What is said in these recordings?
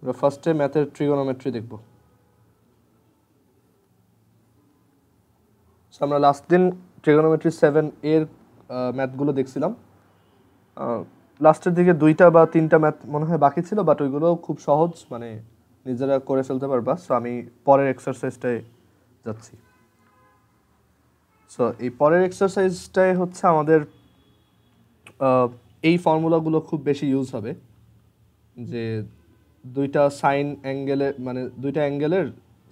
আমরা ফার্স্টে ম্যাথের ট্রিগোনোমেট্রি দেখব। সো আমরা লাস্ট দিন ট্রিগোনোমেট্রি 7 এর ম্যাথগুলো দেখছিলাম। লাস্টের দিকে 2টা বা 3টা ম্যাথ মনে হয় বাকি ছিল, বাট ওইগুলো খুব সহজ, মানে নিজেরা করে ফেলতে পারবা। সো আমি পরের এক্সারসাইজটায় যাচ্ছি। সো এই পরের এক্সারসাইজটায় হচ্ছে আমাদের এই ফর্মুলাগুলো খুব বেশি ইউজ হবে, যে দুইটা সাইন অ্যাঙ্গেলের, মানে দুইটা অ্যাঙ্গেলের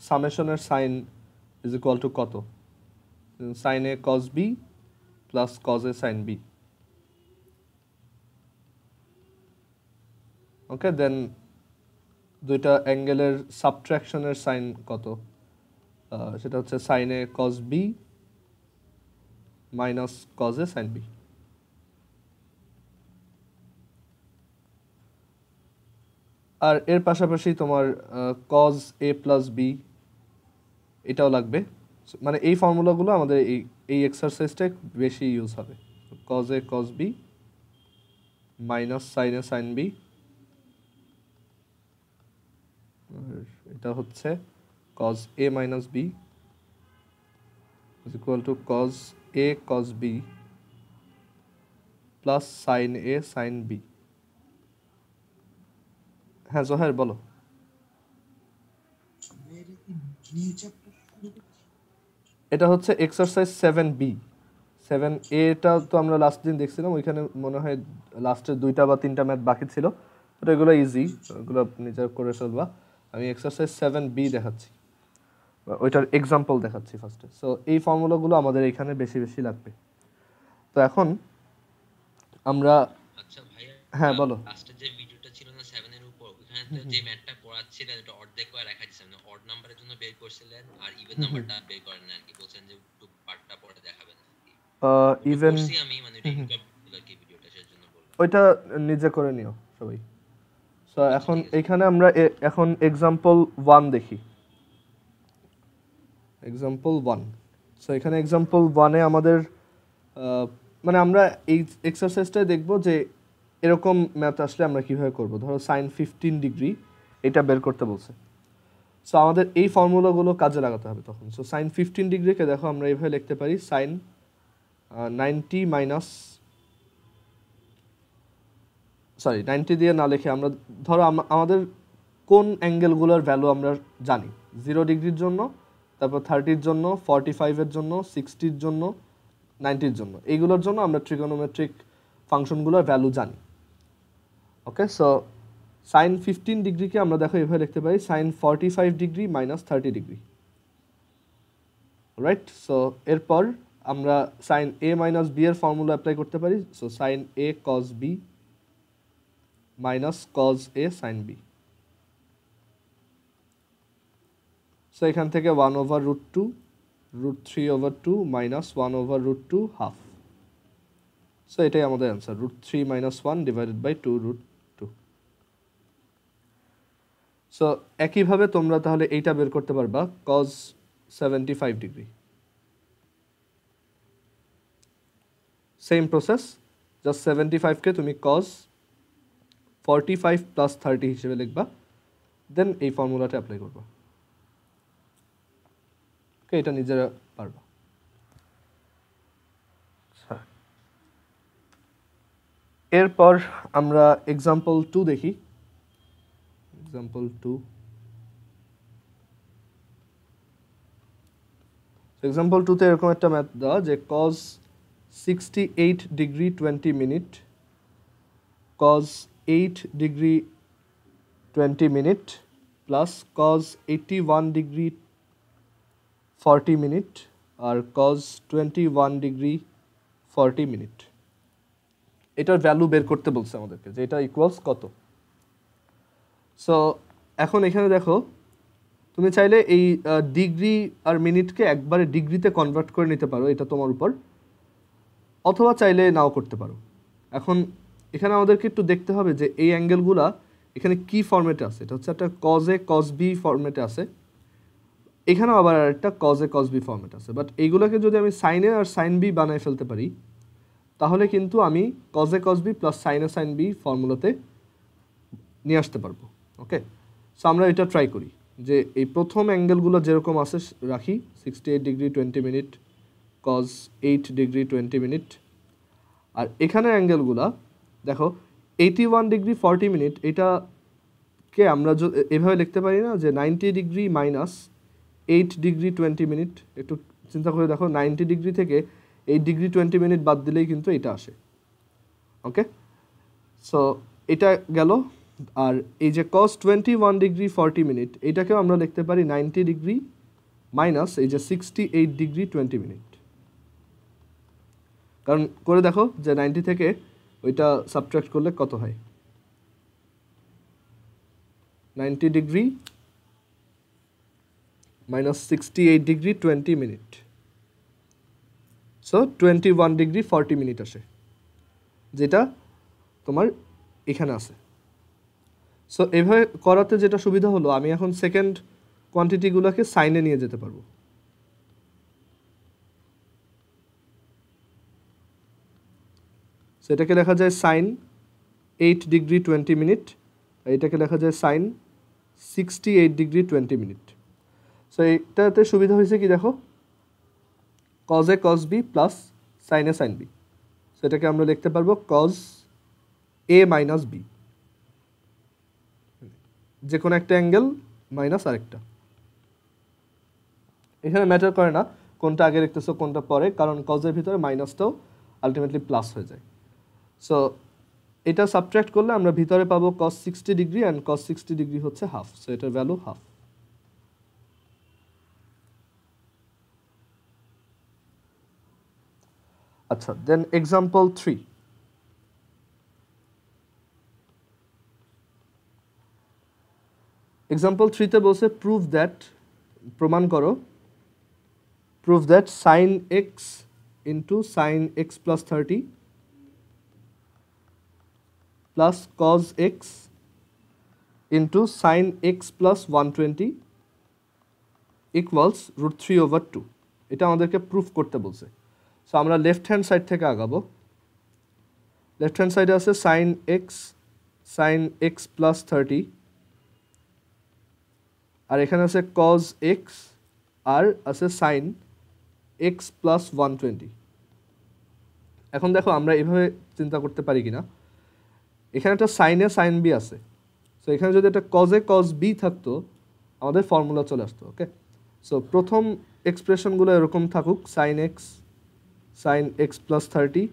সামেশনের সাইন ইজ ইকুয়াল টু কত, sine A cos B plus cos A sine B. Okay, then দুইটা অ্যাঙ্গেলের সাবট্রাকশনের সাইন কত, সেটা হচ্ছে sine A cos B minus cos A sine B. আর এর পাশাপাশি তোমার কজ এ প্লাস বি এটাও লাগবে। মানে এই ফর্মুলাগুলো আমাদের এই এক্সারসাইজটায় বেশি ইউজ হবে। Cos A cos B minus sine A sine B, এটা হচ্ছে cos A minus B is equal to cos A cos B plus sine A sine B. হ্যাঁ জোহের বলো। এটা হচ্ছে এক্সারসাইজ 7B। 7A তো আমরা লাস্ট দিন দেখছিলাম, ওইখানে মনে হয় লাস্টের 2টা বা 3টা ম্যাথ বাকি ছিল, তো এগুলো ইজি, ওগুলো নিজে করে ফেলবা। আমি এক্সারসাইজ 7B দেখাচ্ছি, ওইটার এক্সাম্পল দেখাচ্ছি ফার্স্টে। সো এই ফর্মুলাগুলো আমাদের এখানে বেশি বেশি লাগবে। তো এখন আমরা, আচ্ছা ভাইয়া, হ্যাঁ বলো। লাস্টের যে ভিডিওটা ছিল না 7 এর উপর, ওখানে তো যে ম্যাথটা পড়াচ্ছিলেন এটা অর্ধেক করে রাখা দিয়েছেন, মানে অড নাম্বারের জন্য বের করছিলেন আর ইভেন নাম্বারটা বের করেন না আর কি, বলছেন যে একটু পার্টটা পরে দেখাবেন আর কি। ইভেন করছি আমি, মানে এটা ইনকমপ্লিট আর কি ভিডিওটা, সেজন্য বললাম। ওইটা নিজে করে নিও সবাই। সো আচ্ছা এখন ঠিক আছে। এখানে আমরা এখন এক্সাম্পল 1 দেখি। এক্সাম্পল 1। সো এখানে এক্সাম্পল 1-এ আমাদের মানে আমরা এই এক্সারসাইজটাই দেখব যে এরকম ম্যাথ আসলে আমরা কীভাবে করব। ধরো সাইন 15 ডিগ্রি এটা বের করতে বলছে। সো আমাদের এই ফর্মুলাগুলো কাজে লাগাতে হবে তখন। সো সাইন 15 ডিগ্রিকে দেখো আমরা এইভাবে লিখতে পারি, সাইন 90 মাইনাস, সরি 90 দিয়ে না লিখে আমরা ধরো আমাদের কোন অ্যাঙ্গেলগুলোর ভ্যালু আমরা জানি, 0 ডিগ্রির জন্য, তারপর 30-র জন্য, 45-এর জন্য, 60-র জন্য, 90-র জন্য, এইগুলোর জন্য আমরা ট্রিগোনোমেট্রিক ফাংশনগুলোর ভ্যালু জানি। ওকে, সো সাইন 15 ডিগ্রিকে আমরা দেখো এভাবে লিখতে পারি, sine 45 degree minus 30 degree. Right, so এরপর আমরা সাইন এ মাইনাস বি এর ফর্মুলা অ্যাপ্লাই করতে পারি। So sine A cos B minus cos A sine B. So এখান থেকে 1/√2 √3/2 মাইনাস 1/√2 হাফ। সো এটাই আমাদের অ্যান্সার, √3 - 1 ডিভাইডেড বাই 2√2। সো একইভাবে তোমরা তাহলে এইটা বের করতে পারবা, cos 75 degree. Same process, just 75-কে তুমি কজ 45 প্লাস 30 হিসেবে লিখবা, দেন এই ফর্মুলাটা অ্যাপ্লাই করবা। ওকে, এটা নিজেরা পারবা। এরপর আমরা এক্সাম্পল 2 দেখি। এক্সাম্পল 2, এক্সাম্পল 2-তে এরকম একটা ম্যাথ দেওয়া যে cos 68 degree 20 minute, cos 8 degree 20 minute plus cos 81 degree 40 minute আর কজ 21 ডিগ্রি 40 মিনিট। এটার ভ্যালু বের করতে বলছে আমাদেরকে, যে এটা ইকুয়ালস কত। সো এখন এখানে দেখো, তুমি চাইলে এই ডিগ্রি আর মিনিটকে একবারে ডিগ্রিতে কনভার্ট করে নিতে পারো, এটা তোমার উপর, অথবা চাইলে নাও করতে পারো। এখন এখানে আমাদেরকে একটু দেখতে হবে যে এই অ্যাঙ্গেলগুলা এখানে কি ফর্মেটে আছে। এটা হচ্ছে একটা কজ এ কজ বি ফর্মেটে আছে, এখানেও আবার একটা cos A cos B format আছে। বাট এইগুলোকে যদি আমি সাইন এ আর সাইন বি বানায় ফেলতে পারি, তাহলে কিন্তু আমি cos A cos B plus sine A sine B ফর্মুলাতে নিয়ে আসতে পারবো। ওকে, সো আমরা এটা ট্রাই করি যে এই প্রথম অ্যাঙ্গেলগুলো যেরকম আছে রাখি 68 degree 20 minute cos 8 degree 20 minute আর এখানে অ্যাঙ্গেলগুলো দেখো 81 ডিগ্রি 40 মিনিট এটাকে আমরা এভাবে লিখতে পারি না যে 90 ডিগ্রি মাইনাস 8 ডিগ্রি 20 মিনিট একটু চিন্তা করে দেখো 90 ডিগ্রি থেকে 8 ডিগ্রি 20 মিনিট বাদ দিলেই কিন্তু এটা আসে ওকে সো এটা গেল আর এই যে cos 21 ডিগ্রি 40 মিনিট এটাকেও আমরা লিখতে পারি 90 ডিগ্রি মাইনাস এই যে 68 ডিগ্রি 20 মিনিট কারণ করে দেখো যে 90 থেকে ওইটা সাবট্রাক্ট করলে কত হয় 90 degree minus 68 degree 20 minute so 21 degree 40 minute আসে যেটা তোমার এখানে আছে সো এভাবে করাতে যেটা সুবিধা হলো আমি এখন সেকেন্ড কোয়ান্টিটিগুলোকে সাইনে নিয়ে যেতে পারবো সেটাকে লেখা যায় সাইন 8 ডিগ্রি 20 মিনিট এটাকে লেখা যায় সাইন 68 ডিগ্রি 20 মিনিট সো এটাতে সুবিধা হয়েছে কি দেখো cos A cos B plus sine A sine B সেটাকে আমরা লিখতে পারবো কজ এ মাইনাস বি যে কোনো একটা অ্যাঙ্গেল মাইনাস আরেকটা এখানে ম্যাটার করে না কোনটা আগে লিখতেছো কোনটা পরে কারণ কজের ভিতরে মাইনাসটাও আলটিমেটলি প্লাস হয়ে যায় সো এটা সাবট্রাক্ট করলে আমরা ভিতরে পাবো cos 60 degree and cos 60 degree হচ্ছে হাফ সো এটার ভ্যালু হাফ আচ্ছা দেন এক্সাম্পল 3 এক্সাম্পল 3 তে বলছে প্রমাণ করো prove that sin x into sin x plus 30 plus cos x into sin x plus 120 equals root 3 over 2 এটা আমাদেরকে প্রুফ করতে বলছে সো আমরা লেফট হ্যান্ড সাইড থেকে আগাবো লেফট হ্যান্ড সাইডে আছে sin x plus 30 আর এখানে আছে cos x আর আছে sin x plus 120 এখন দেখো আমরা এভাবে চিন্তা করতে পারি কিনা এখানে একটা sin a sin b আছে সো এখানে যদি একটা cos a cos b থাকতো আমাদের ফর্মুলা চলে আসতো ওকে সো প্রথম এক্সপ্রেশনগুলো এরকম থাকুক sin x plus 30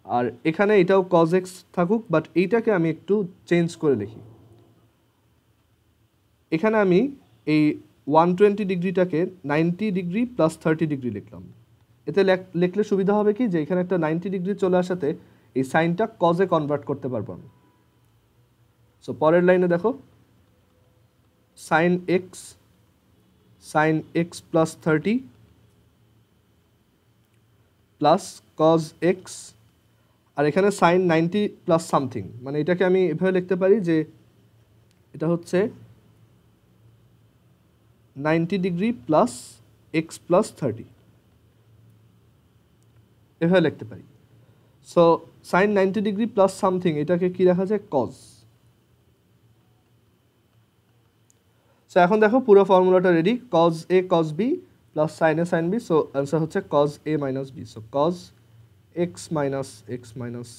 আর এখানে এটাও cos x থাকুক বাট এইটাকে আমি একটু চেঞ্জ করে লিখি এখানে আমি এই 120 ডিগ্রিটাকে 90 ডিগ্রি প্লাস 30 ডিগ্রি লিখলাম এতে লিখলে সুবিধা হবে কি যে এখানে একটা 90 ডিগ্রি চলে আসাতে এই সাইনটা কজে কনভার্ট করতে পারবো আমি সো পরের লাইনে দেখো sin x plus 30 plus cos x আর এখানে sin 90 প্লাস সামথিং মানে এটাকে আমি এভাবে লিখতে পারি যে এটা হচ্ছে 90 ডিগ্রি প্লাস x প্লাস 30 এভাবে লিখতে পারি so sin 90 degree plus something এটাকে কি লেখা যায় cos সো এখন দেখো পুরো ফর্মুলাটা ready cos a cos b plus sin a sin b so answer হচ্ছে cos a minus b so cos x minus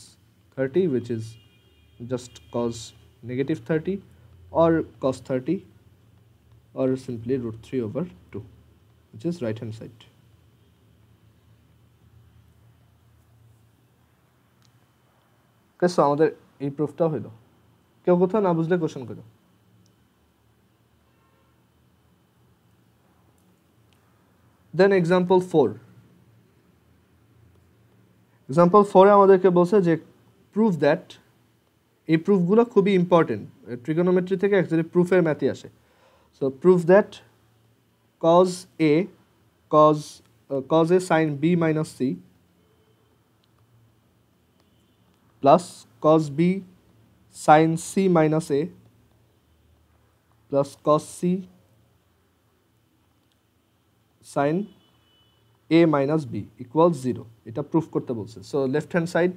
30 which is just cos negative 30 or cos 30 or simply root 3 over 2 which is right hand side okay so আমাদের এই প্রুফটা হলো কেউ কোথাও না বুঝলে question করো then example 4 example 4 এ আমাদেরকে বলছে যে prove that এই প্রুফগুলো খুবই ইম্পর্টেন্ট ট্রিগোনোমেট্রি থেকে অ্যাকচুয়ালি প্রুফের ম্যাথই আসে so prove that cos a sin b minus c plus cos b sin c minus a plus cos c sin a minus b equals 0 এটা proof করতে বলছে সো লেফট হ্যান্ড সাইড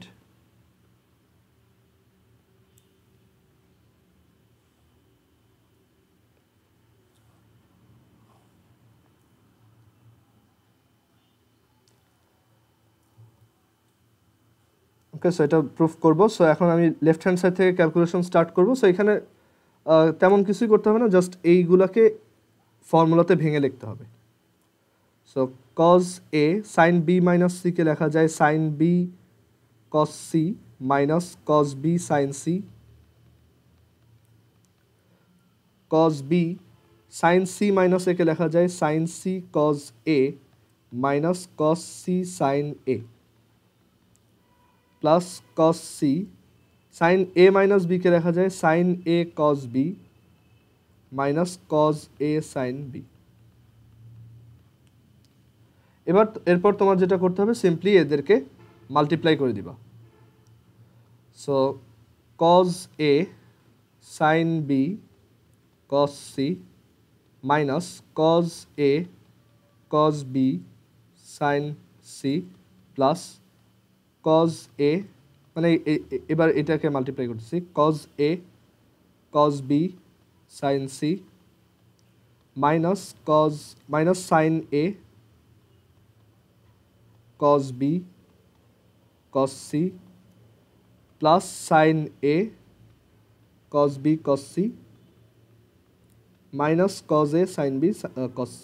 ওকে, so এটা proof করব। So এখন আমি left hand side থেকে calculation start করব। So এখানে তেমন কিছুই করতে হবে না, জাস্ট এইগুলাকে ফর্মুলাতে ভেঙে লিখতে হবে। So cos A sine B minus C কে লেখা যায় sine B cos C minus cos B sine C, cos B sine C minus A কে লেখা যায় sine C cos A minus cos C sine A, plus cos C sine A minus B কে লেখা যায় sine A cos B minus cos A sine B. এরপর তোমার যেটা করতে হবে, সিম্পলি এদেরকে মাল্টিপ্লাই করে দিবা। So cos A sine B cos C minus cos A cos B sine C plus cos A, মানে এবার এটাকে মাল্টিপ্লাই করতেছি, cos A cos B sine C minus sine A cos b cos c plus sin a cos b cos c minus cos a sin b cos c।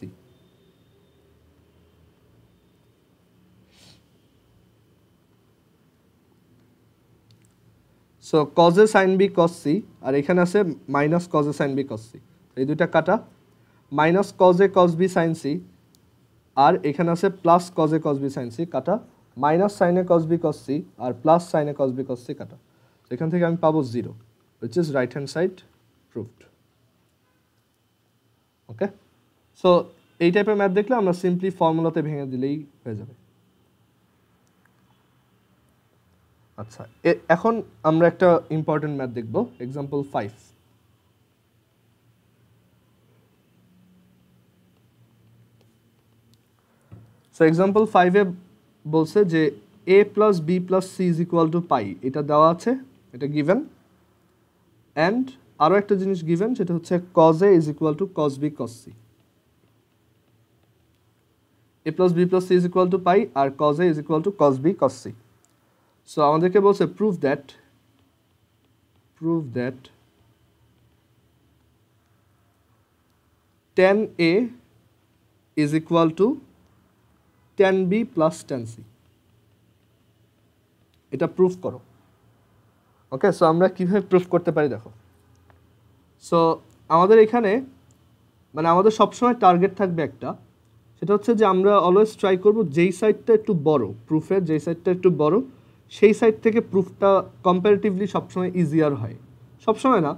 So cos a sin b cos c আর এখানে আছে minus cos a sin b cos c, এই দুইটা কাটা, minus cos a cos b sin c আর এখানে আছে plus cos a cos b sin c কাটা, minus sin a cos b cos c আর plus sin a cos b cos c কাটা। এখান থেকে আমি পাবো 0, which is right hand side proved. Okay, so এই টাইপের ম্যাথ দেখলে আমরা সিম্পলি ফর্মুলাতে ভেঙে দিলেই হয়ে যাবে। আচ্ছা, এখন আমরা একটা ইম্পর্টেন্ট ম্যাথ দেখব, এক্সাম্পল 5। সো এক্সাম্পল 5-এ বলছে যে a plus B plus C is equal to pi, এটা দেওয়া আছে, এটা গিভেন, অ্যান্ড আরও একটা জিনিস গিভেন, সেটা হচ্ছে cos a is equal to cos b cos c। a plus B plus C is equal to pi আর cos a is equal to cos b cos c। So আমাদেরকে বলছে prove that tan a is equal to tan b plus tan c, এটা proof করো। Okay, so আমরা কীভাবে proof করতে পারি দেখো। সো আমাদের এখানে মানে আমাদের সবসময় টার্গেট থাকবে একটা, সেটা হচ্ছে যে আমরা অলওয়েজ ট্রাই করব যেই সাইডটা একটু বড়, প্রুফের যেই সাইডটা একটু বড় সেই সাইড থেকে প্রুফটা কম্পারেটিভলি সবসময় ইজিয়ার হয়। সবসময় না,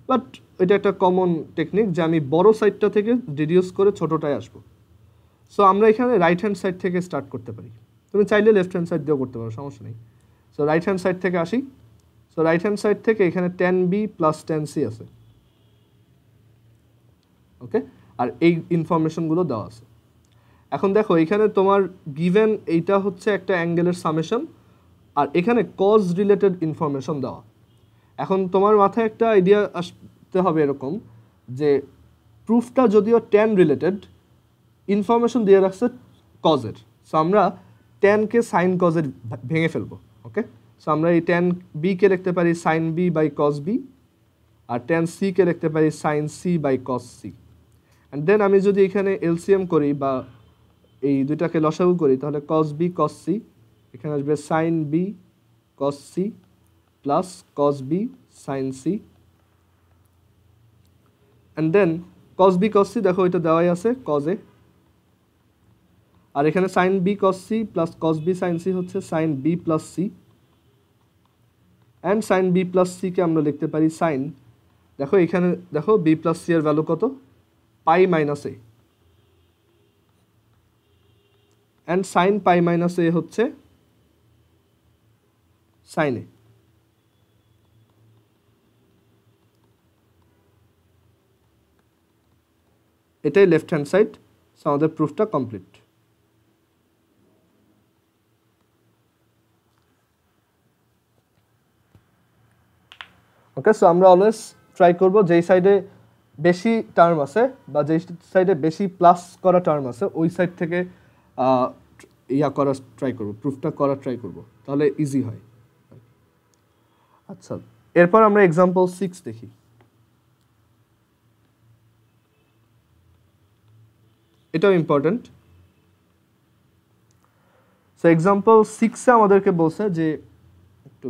বাট এটা একটা কমন টেকনিক যে আমি বড় সাইডটা থেকে রিডিউস করে ছোটোটায় আসবো। সো আমরা এখানে রাইট হ্যান্ড সাইড থেকে স্টার্ট করতে পারি, তুমি চাইলে লেফট হ্যান্ড সাইড দিয়েও করতে পারো, সমস্যা নেই। সো রাইট হ্যান্ড সাইড থেকে আসি। সো রাইট হ্যান্ড সাইড থেকে এখানে tan b plus tan c আছে, ওকে, আর এই ইনফরমেশনগুলো দেওয়া আছে। এখন দেখো এখানে তোমার গিভেন এইটা হচ্ছে একটা অ্যাঙ্গেলের সামেশন, আর এখানে কজ রিলেটেড ইনফরমেশন দেওয়া। এখন তোমার মাথায় একটা আইডিয়া আসতে হবে এরকম যে প্রুফটা যদিও tan রিলেটেড, ইনফরমেশন দিয়ে রাখছে কজের, সো আমরা ট্যানকে সাইন কজের ভেঙে ফেলবো। ওকে, সো আমরা এই tan b কে লিখতে পারি sine b by cos B, আর tan c কে লিখতে পারি sine c by cos C. And then আমি যদি এখানে এলসিএম করি বা এই দুইটাকে লসাগু করি, তাহলে cos b cos c, এখানে আসবে sine b cos c plus cos b sine c, and then cos b cos c, দেখো এটা দেওয়াই আছে cos a, আর এখানে sine b cos c plus cos b sine c হচ্ছে sine b plus c, and sine b plus c কে আমরা লিখতে পারি সাইন, দেখো এখানে দেখো b প্লাস c এর ভ্যালু কত, pi minus a, and sine pi minus a হচ্ছে সাইন a। এটাই লেফট হ্যান্ড সাইড। সো আমাদের প্রুফটা কমপ্লিট। ওকে, সো আমরা অলওয়েজ ট্রাই করব যেই সাইডে বেশি টার্ম আছে বা যেই সাইডে বেশি প্লাস করা টার্ম আছে ওই সাইড থেকে ইয়া করার ট্রাই করব, প্রুফটা করার ট্রাই করব, তাহলে ইজি হয়। আচ্ছা, এরপর আমরা এক্সাম্পল 6 দেখি। এটাও ইম্পর্টেন্ট। সো এক্সাম্পল 6 এ আমাদেরকে বলছে যে একটু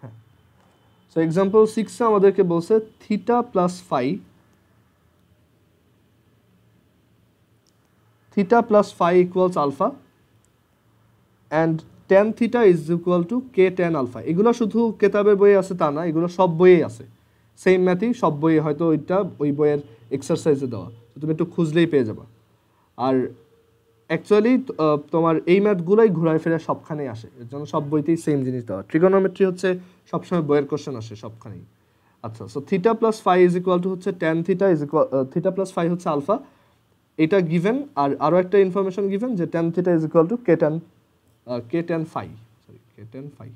হ্যাঁ, সো এক্সাম্পল 6 এ আমাদেরকে বলছে theta plus phi, theta plus phi equals alpha and tan theta is equal to K tan alpha. এগুলো শুধু কেতাবের বইয়ে আছে তা না, এগুলো সব বইয়ে আছে, সেম ম্যাথই সব বইয়ে, হয়তো ওই বইয়ের এক্সারসাইজে দেওয়া, তুমি একটু খুঁজলেই পেয়ে যাবা। আর অ্যাকচুয়ালি তোমার এই ম্যাথগুলোই ঘুরায় ফেরা সবখানেই আসে, এর জন্য সব বইতেই সেম জিনিস দেওয়া। ট্রিগোনোমেট্রি হচ্ছে সবসময় বইয়ের কোশ্চেন আসে সবখানেই। আচ্ছা, so theta plus phi is equal to হচ্ছে tan theta is equal, theta plus phi হচ্ছে আলফা, এটা গিভেন। আর আরও একটা ইনফরমেশন গিভেন যে tan theta is equal to K tan phi, sorry K tan phi.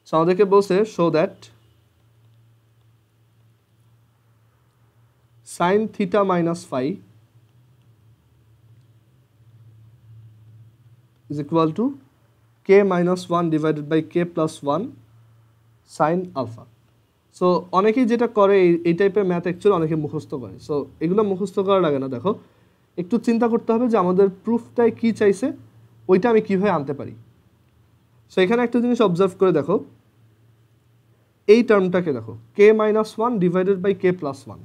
So আমাদেরকে বলছে show that sine theta minus phi is equal to k minus 1 divided by k plus 1 sin alpha. So অনেকেই যেটা করে এই টাইপের math actually অনেকে মুখস্থ করে। সো এগুলো মুখস্থ করা লাগে না, দেখো একটু চিন্তা করতে হবে যে আমাদের প্রুফটাই কী চাইছে, ওইটা আমি কীভাবে আনতে পারি। সো এখানে একটা জিনিস অবজার্ভ করে দেখো, এই টার্মটাকে দেখো K minus one divided by K plus one,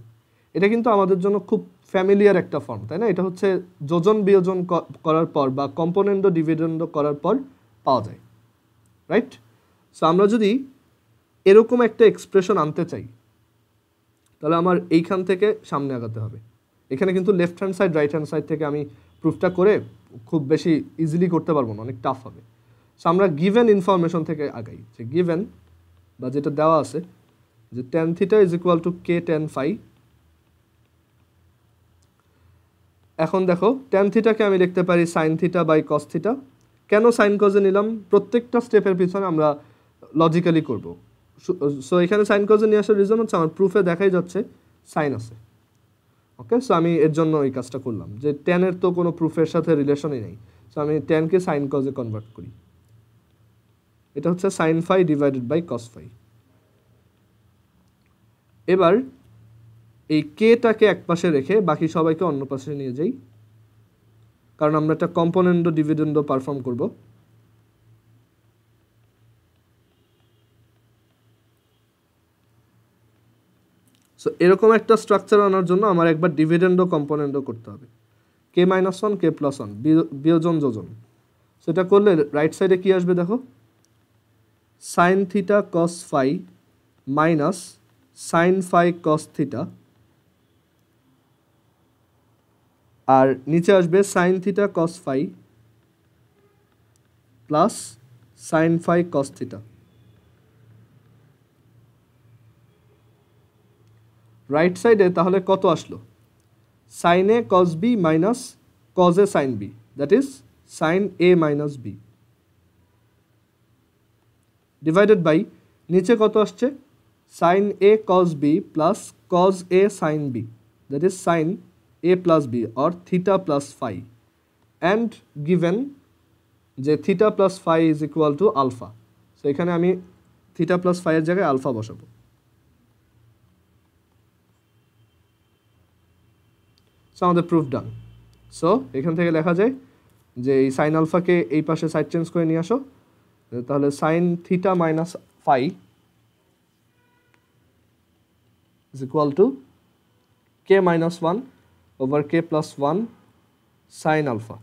এটা কিন্তু আমাদের জন্য খুব ফ্যামিলিয়ার একটা ফর্ম, তাই না? এটা হচ্ছে যোজন বিয়োজন করার পর বা কম্পোনেন্ট ডিভিডেন্ড করার পর পাওয়া যায়, রাইট? সো আমরা যদি এরকম একটা এক্সপ্রেশন আনতে চাই, তাহলে আমার এইখান থেকে সামনে আগাতে হবে। এখানে কিন্তু left hand side right hand side থেকে আমি প্রুফটা করে খুব বেশি ইজিলি করতে পারবো না, অনেক টাফ হবে। সো আমরা গিভেন ইনফরমেশন থেকে আগাই, যে গিভেন বা যেটা দেওয়া আছে যে tan theta is equal to K tan phi. এখন দেখো tan থিটাকে আমি লিখতে পারি sine theta by cos theta. কেন সাইন কজে নিলাম? প্রত্যেকটা স্টেপের পিছনে আমরা লজিক্যালি করব। সো এখানে সাইন কজে নিয়ে আসার রিজন হচ্ছে আমার প্রুফে দেখাই যাচ্ছে সাইন আছে, ওকে? সো আমি এর জন্য এই কাজটা করলাম, যে ট্যানের তো কোনো প্রুফের সাথে রিলেশনই নেই। সো আমি ট্যানকে সাইন কজে কনভার্ট করি, এটা হচ্ছে sine phi divided by cos phi. এবার এই কেটাকে এক পাশে রেখে বাকি সবাইকে অন্য পাশে নিয়ে যাই, কারণ আমরা একটা কম্পোনেন্ট ডিভিডেন্ড পারফর্ম করব। সো এরকম একটা স্ট্রাকচার আনার জন্য আমার একবার ডিভিডেন্ড কম্পোনেন্টও করতে হবে। K minus one K plus one বিয়োজন যোজন। সেটা করলে রাইট সাইডে কি আসবে দেখো, sine theta cos phi minus sine phi cos theta, আর নিচে আসবে sine theta cos phi plus sine phi cos theta. Right সাইডে তাহলে কত আসলো? Sine A cos B minus cos A sine B, that is sine A minus B, divided by নিচে কত আসছে? Sine A cos B plus cos A sine B, that is sine A plus B or theta plus phi, and given যে theta plus phi is equal to alpha. So এখানে আমি theta plus ফাইয়ের জায়গায় alpha বসাবো। So আমাদের proof ডান। So এখান থেকে লেখা যায় যে এই সাইন আলফাকে এই পাশে সাইড চেঞ্জ করে নিয়ে আসো, তাহলে sine theta minus phi is equal to K minus one over K plus one sine alpha.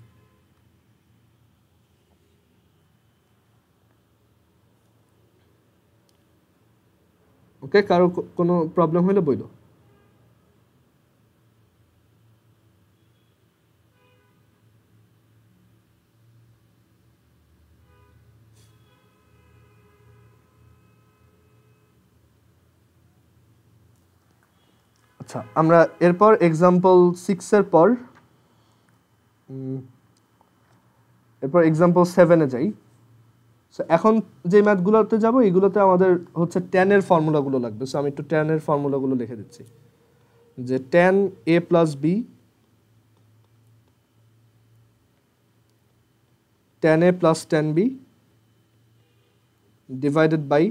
Okay, কারো কোনো প্রবলেম হলে বইলো। আচ্ছা, আমরা এরপর এক্সাম্পল 6-এর পর এরপর এক্সাম্পল 7-এ যাই। সো এখন যে ম্যাথগুলোতে যাব এগুলোতে আমাদের হচ্ছে ট্যানের ফর্মুলাগুলো লাগবে। সো আমি একটু ট্যানের ফর্মুলাগুলো লিখে দিচ্ছি, যে tan A plus B, tan A plus tan B divided by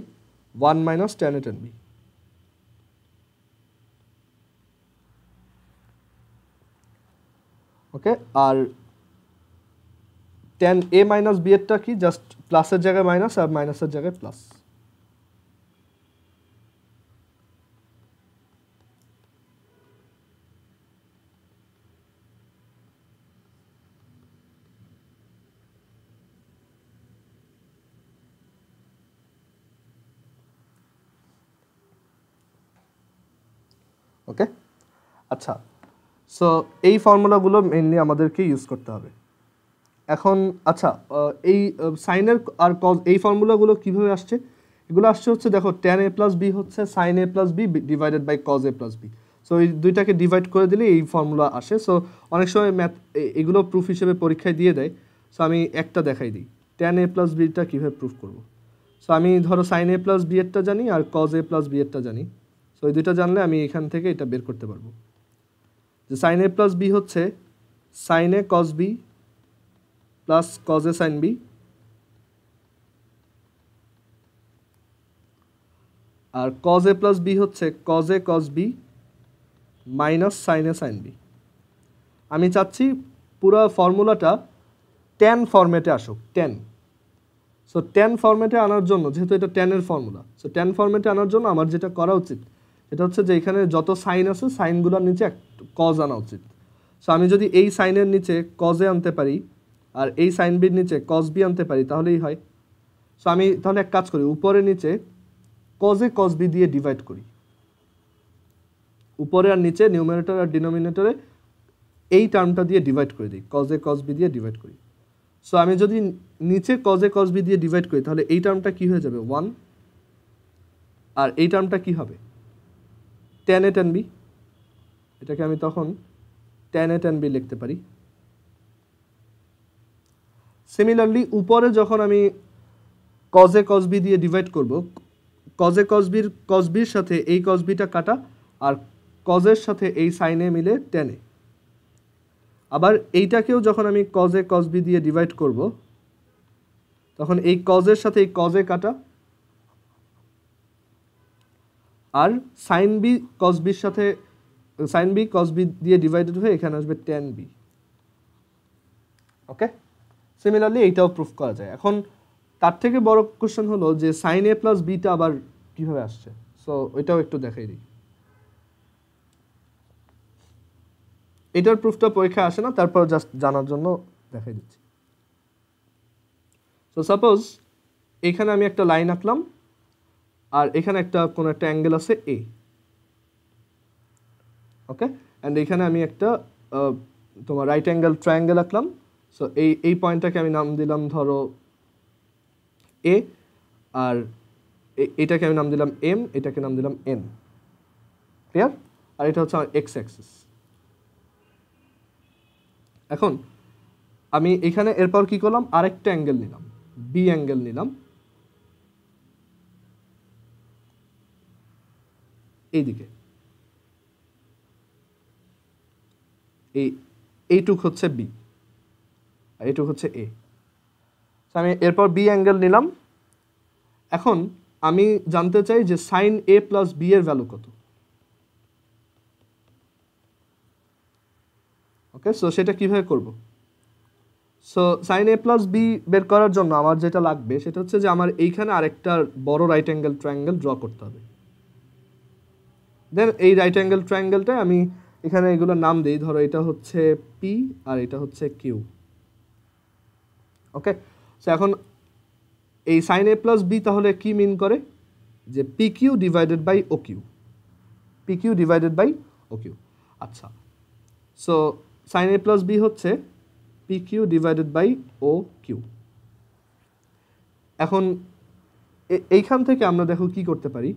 1 minus tan a tan b। Okay, আর tan a মাইনাস b এরটা কি, জাস্ট প্লাসের জায়গায় মাইনাস আর মাইনাসের জায়গায় প্লাস। ওকে, আচ্ছা, সো এই ফর্মুলাগুলো মেইনলি আমাদেরকে ইউজ করতে হবে এখন। আচ্ছা, এই সাইনের আর কজ এই ফর্মুলাগুলো কিভাবে আসছে? এগুলো আসছে হচ্ছে দেখো tan a প্লাস বি হচ্ছে sine a plus B divided by cos a plus B. So এই দুইটাকে ডিভাইড করে দিলে এই ফর্মুলা আসে। সো অনেক সময় ম্যাথ এগুলো প্রুফ হিসেবে পরীক্ষায় দিয়ে দেয়। সো আমি একটা দেখাই দিই, tan a প্লাস বিটা কীভাবে প্রুফ করব। সো আমি ধরো সাইন a প্লাস বি এরটা জানি আর কজ a প্লাস বি এরটা জানি। সো এই দুইটা জানলে আমি এখান থেকে এটা বের করতে পারবো যে সাইন a প্লাস বি হচ্ছে sine a cos B plus cos a sine B, আর কজ a প্লাস বি হচ্ছে cos a cos B minus sine a sine B. আমি চাচ্ছি পুরো ফর্মুলাটা tan ফরম্যাটে আসুক, tan। সো tan ফরম্যাটে আনার জন্য, যেহেতু এটা tan এর ফর্মুলা, সো tan ফরম্যাটে আনার জন্য আমার যেটা করা উচিত সেটা হচ্ছে যে এখানে যত সাইন আছে সাইনগুলোর নিচে কজ আনা উচিত। সো আমি যদি এই সাইনের নিচে কজে আনতে পারি আর এই সাইন বির নিচে কজ বি আনতে পারি তাহলেই হয়। সো আমি তাহলে এক কাজ করি, উপরে নিচে কজে কজ বি দিয়ে ডিভাইড করি, উপরে আর নিচে নিউমারেটর আর ডিনোমিনেটরে এই টার্মটা দিয়ে ডিভাইড করে দিই, কজে কজ বি দিয়ে ডিভাইড করি। সো আমি যদি নিচে কজে কজ বি দিয়ে ডিভাইড করি তাহলে এই টার্মটা কি হয়ে যাবে 1, আর এই টার্মটা কি হবে tan a tan b। এটাকে আমি তখন tan a tan b লিখতে পারি। সিমিলারলি উপরে যখন আমি cos a cos b দিয়ে ডিভাইড করব, cos a cos b এর সাথে এই cos b টা কাটা আর cos এর সাথে এই sin a মিলে tan a। আবার এইটাকেও যখন আমি cos a cos b দিয়ে ডিভাইড করব তখন এই cos এর সাথে এই cos a কাটা আর sin b cos b এর সাথে sin b cos b দিয়ে ডিভাইডেড হয়ে এখানে আসবে tan b। ওকে, সিমিলারলি এইটাও প্রুফ করা যায়। এখন তার থেকে বড় কোশ্চেন হলো যে sin a প্লাস বিটা আবার কিভাবে আসছে। সো ওইটাও একটু দেখাই দিই। এটার প্রুফটা পরীক্ষায় আসে না, তারপর জাস্ট জানার জন্য দেখাই দিচ্ছি। সো সাপোজ এখানে আমি একটা লাইন আঁকলাম আর এখানে কোনো একটা অ্যাঙ্গেল আছে এ। ওকে, অ্যান্ড এখানে আমি একটা তোমার রাইট অ্যাঙ্গেল ট্রায়াঙ্গেল আঁকলাম। সো এই পয়েন্টটাকে আমি নাম দিলাম ধরো এ, আর এটাকে আমি নাম দিলাম এম, এটাকে নাম দিলাম এন। ক্লিয়ার? আর এটা হচ্ছে আমার এক্স অ্যাক্সিস। এখন আমি এখানে এরপর কি করলাম, আরেকটা অ্যাঙ্গেল নিলাম, বি অ্যাঙ্গেল নিলাম এইদিকে। এইটুক হচ্ছে বি আর এইটুক হচ্ছে এ। আমি এরপর বি অ্যাঙ্গেল নিলাম। এখন আমি জানতে চাই যে সাইন এ প্লাস বি এর ভ্যালু কত। ওকে, সো সেটা কিভাবে করব? So sine A plus B বের করার জন্য আমার যেটা লাগবে সেটা হচ্ছে যে আমার এইখানে আরেকটা বড় রাইট অ্যাঙ্গেল ট্রায়াঙ্গেল ড্র করতে হবে। দেন এই রাইট অ্যাঙ্গেল ট্রায়াঙ্গেলটা আমি এখানে এগুলোর নাম দিই, ধরো এটা হচ্ছে পি আর এটা হচ্ছে কিউ। ওকে, সো এখন এই সাইন এ প্লাস বি তাহলে কি মিন করে যে P Q divided by O Q, P Q divided by O Q. আচ্ছা, so sine A plus B হচ্ছে P Q divided by O Q. এখন এইখান থেকে আমরা দেখো কি করতে পারি।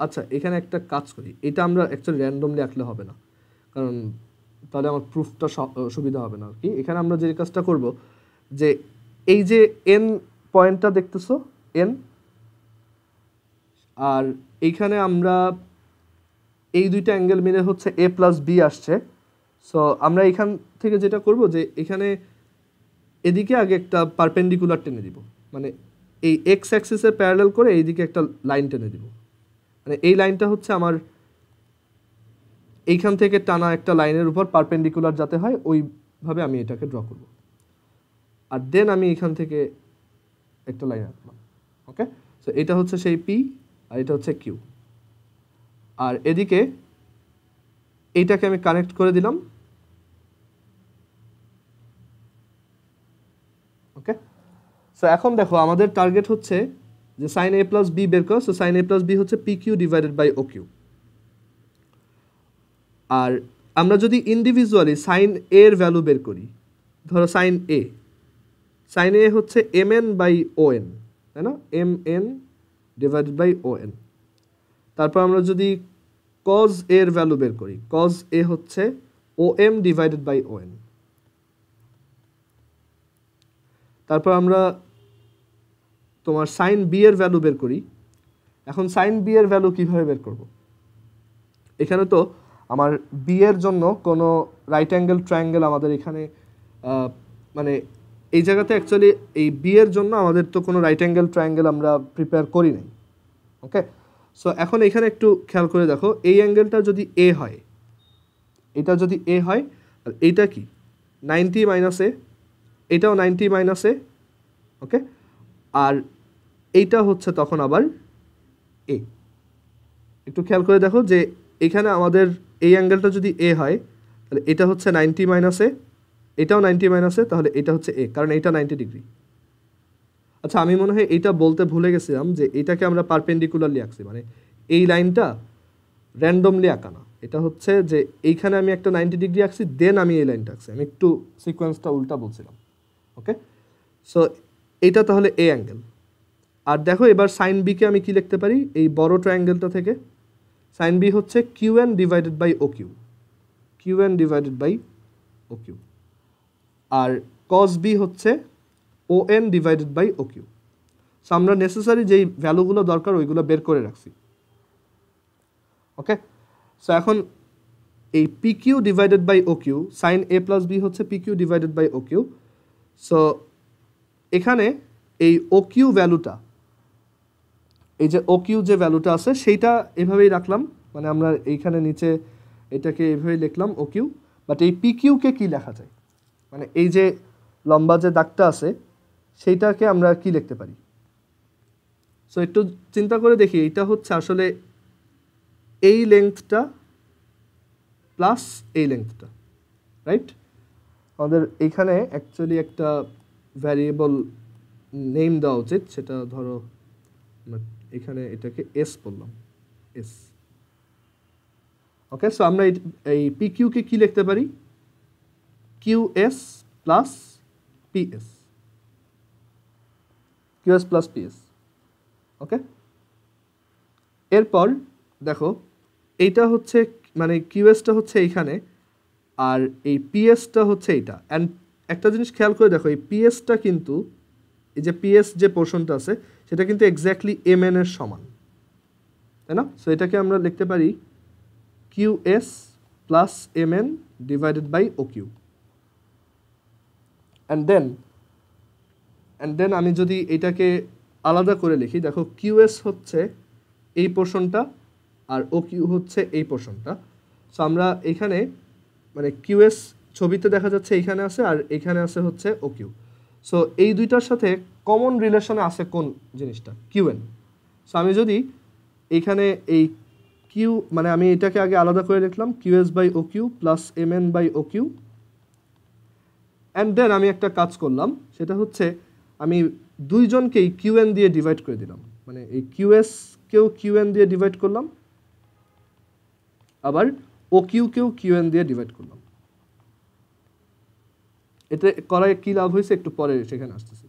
আচ্ছা, এখানে একটা কাজ করি, এটা আমরা অ্যাকচুয়ালি র্যান্ডমলি আঁকলে হবে না, কারণ তাহলে আমার প্রুফটা সুবিধা হবে না আর কি। এখানে আমরা যে কাজটা করব যে এই যে এন পয়েন্টটা দেখতেছো এন, আর এইখানে আমরা এই দুইটা অ্যাঙ্গেল মিলে হচ্ছে এ প্লাস বি আসছে। সো আমরা এখান থেকে যেটা করব যে এখানে এদিকে আগে একটা পারপেন্ডিকুলার টেনে দিব, মানে এই এক্স অ্যাক্সিসের প্যারালাল করে এইদিকে একটা লাইন টেনে দিব। মানে এই লাইনটা হচ্ছে আমার এইখান থেকে টানা একটা লাইনের উপর পারপেন্ডিকুলার যাতে হয় ওইভাবে আমি এটাকে ড্র করব। আর দেন আমি এখান থেকে একটা লাইন আঁকলাম। ওকে, সো এটা হচ্ছে সেই পি আর এটা হচ্ছে কিউ। আর এদিকে এইটাকে আমি কানেক্ট করে দিলাম। ওকে, সো এখন দেখো আমাদের টার্গেট হচ্ছে যে সাইন এ প্লাস বি বের করা। So sine A plus B হচ্ছে P Q divided by O Q. আর আমরা যদি ইন্ডিভিজুয়ালি সাইন এর ভ্যালু বের করি, ধরো সাইন এ হচ্ছে M N by O N, তাই না? M N divided by O N. তারপর আমরা যদি কজ এর ভ্যালু বের করি, কজ এ হচ্ছে O M divided by O N. তারপর আমরা তোমার সাইন বি এর ভ্যালু বের করি। এখন সাইন বি এর ভ্যালু কিভাবে বের করব? এখানে তো আমার বি এর জন্য কোনো রাইট অ্যাঙ্গেল ট্রায়াঙ্গেল আমাদের এখানে মানে এই জায়গাতে অ্যাকচুয়ালি এই বি এর জন্য আমাদের তো কোনো রাইট অ্যাঙ্গেল ট্রায়াঙ্গেল আমরা প্রিপেয়ার করি নাই। ওকে, সো এখন এখানে একটু খেয়াল করে দেখো, এই অ্যাঙ্গেলটা যদি এ হয়, এটা যদি এ হয়, আর এইটা কি 90 মাইনাস এ, এটাও 90 মাইনাস এ। ওকে, আর এইটা হচ্ছে তখন আবার এ। একটু খেয়াল করে দেখো যে এখানে আমাদের এই অ্যাঙ্গেলটা যদি এ হয়, তাহলে এটা হচ্ছে 90 মাইনাস এ, এটাও 90 মাইনাস এ, তাহলে এটা হচ্ছে এ, কারণ এটা 90 ডিগ্রি। আচ্ছা, আমি মনে হয় এটা বলতে ভুলে গেছিলাম যে এটাকে আমরা পারপেন্ডিকুলারলি আঁকছি, মানে এই লাইনটা র্যান্ডমলি আঁকা না। এটা হচ্ছে যে এইখানে আমি একটা 90 ডিগ্রি আঁকছি, দেন আমি এই লাইনটা আঁকছি। আমি একটু সিকোয়েন্সটা উল্টা বলছিলাম। ওকে, সো এইটা তাহলে এ অ্যাঙ্গেল। আর দেখো এবার সাইন বিকে আমি কি লিখতে পারি এই বড় ট্রায়াঙ্গেলটা থেকে? সাইন বি হচ্ছে Q N divided by O Q, Q N divided by O Q. আর কস বি হচ্ছে O N divided by O Q. So আমরা নেসেসারি যেই ভ্যালুগুলো দরকার ওইগুলো বের করে রাখছি। ওকে, সো এখন এই P Q divided by O Q, sine A plus B হচ্ছে P Q divided by O Q. So এখানে এই ও কিউ ভ্যালুটা, এই যে ও কিউ যে ভ্যালুটা আছে সেইটা এভাবেই রাখলাম, মানে আমরা এইখানে নিচে এটাকে এভাবেই লিখলাম ও কিউ। বাট এই পি কিউকে কী লেখা যায়, মানে এই যে লম্বা যে দাগটা আছে সেইটাকে আমরা কি লিখতে পারি? সো একটু চিন্তা করে দেখি, এইটা হচ্ছে আসলে এই লেংথটা প্লাস এই লেংথটা, রাইট? আমাদের এইখানে অ্যাকচুয়ালি একটা ভ্যারিয়েবল নেম দেওয়া উচিত, সেটা ধরো এখানে এটাকে এস বললাম, এস। ওকে, সো আমরা এই পি কিউকে কী লিখতে পারি? Q S plus PS, QS plus PS. Okay, এরপর দেখো এইটা হচ্ছে মানে কিউএসটা হচ্ছে এইখানে, আর এই পিএসটা হচ্ছে এইটা। অ্যান্ড একটা জিনিস খেয়াল করে দেখো, এই পিএসটা কিন্তু এই যে পিএস যে পোর্শনটা আছে সেটা কিন্তু এক্স্যাক্টলি এম এন এর সমান, তাই না? সো এটাকে আমরা লিখতে পারি QS plus M N divided by O Q. And then আমি যদি এটাকে আলাদা করে লিখি, দেখো কিউএস হচ্ছে এই পোর্শনটা আর ও কিউ হচ্ছে এই পোর্শনটা। সো আমরা এখানে মানে কিউএস ছবিতে দেখা যাচ্ছে এইখানে আছে আর এইখানে আছে হচ্ছে ও কিউ। সো এই দুইটার সাথে কমন রিলেশনে আছে কোন জিনিসটা? কিউএন। সো আমি যদি এইখানে এই কিউ মানে আমি এটাকে আগে আলাদা করে লিখলাম QS by O Q plus M N by O Q. And then আমি একটা কাজ করলাম, সেটা হচ্ছে আমি দুইজনকেই কিউএন দিয়ে ডিভাইড করে দিলাম, মানে এই কিউএসকেও কিউএন দিয়ে ডিভাইড করলাম, আবার ও কিউকেও কিউএন দিয়ে ডিভাইড করলাম। এতে করায় কী লাভ হয়েছে একটু পরে সেখানে আসতেছি।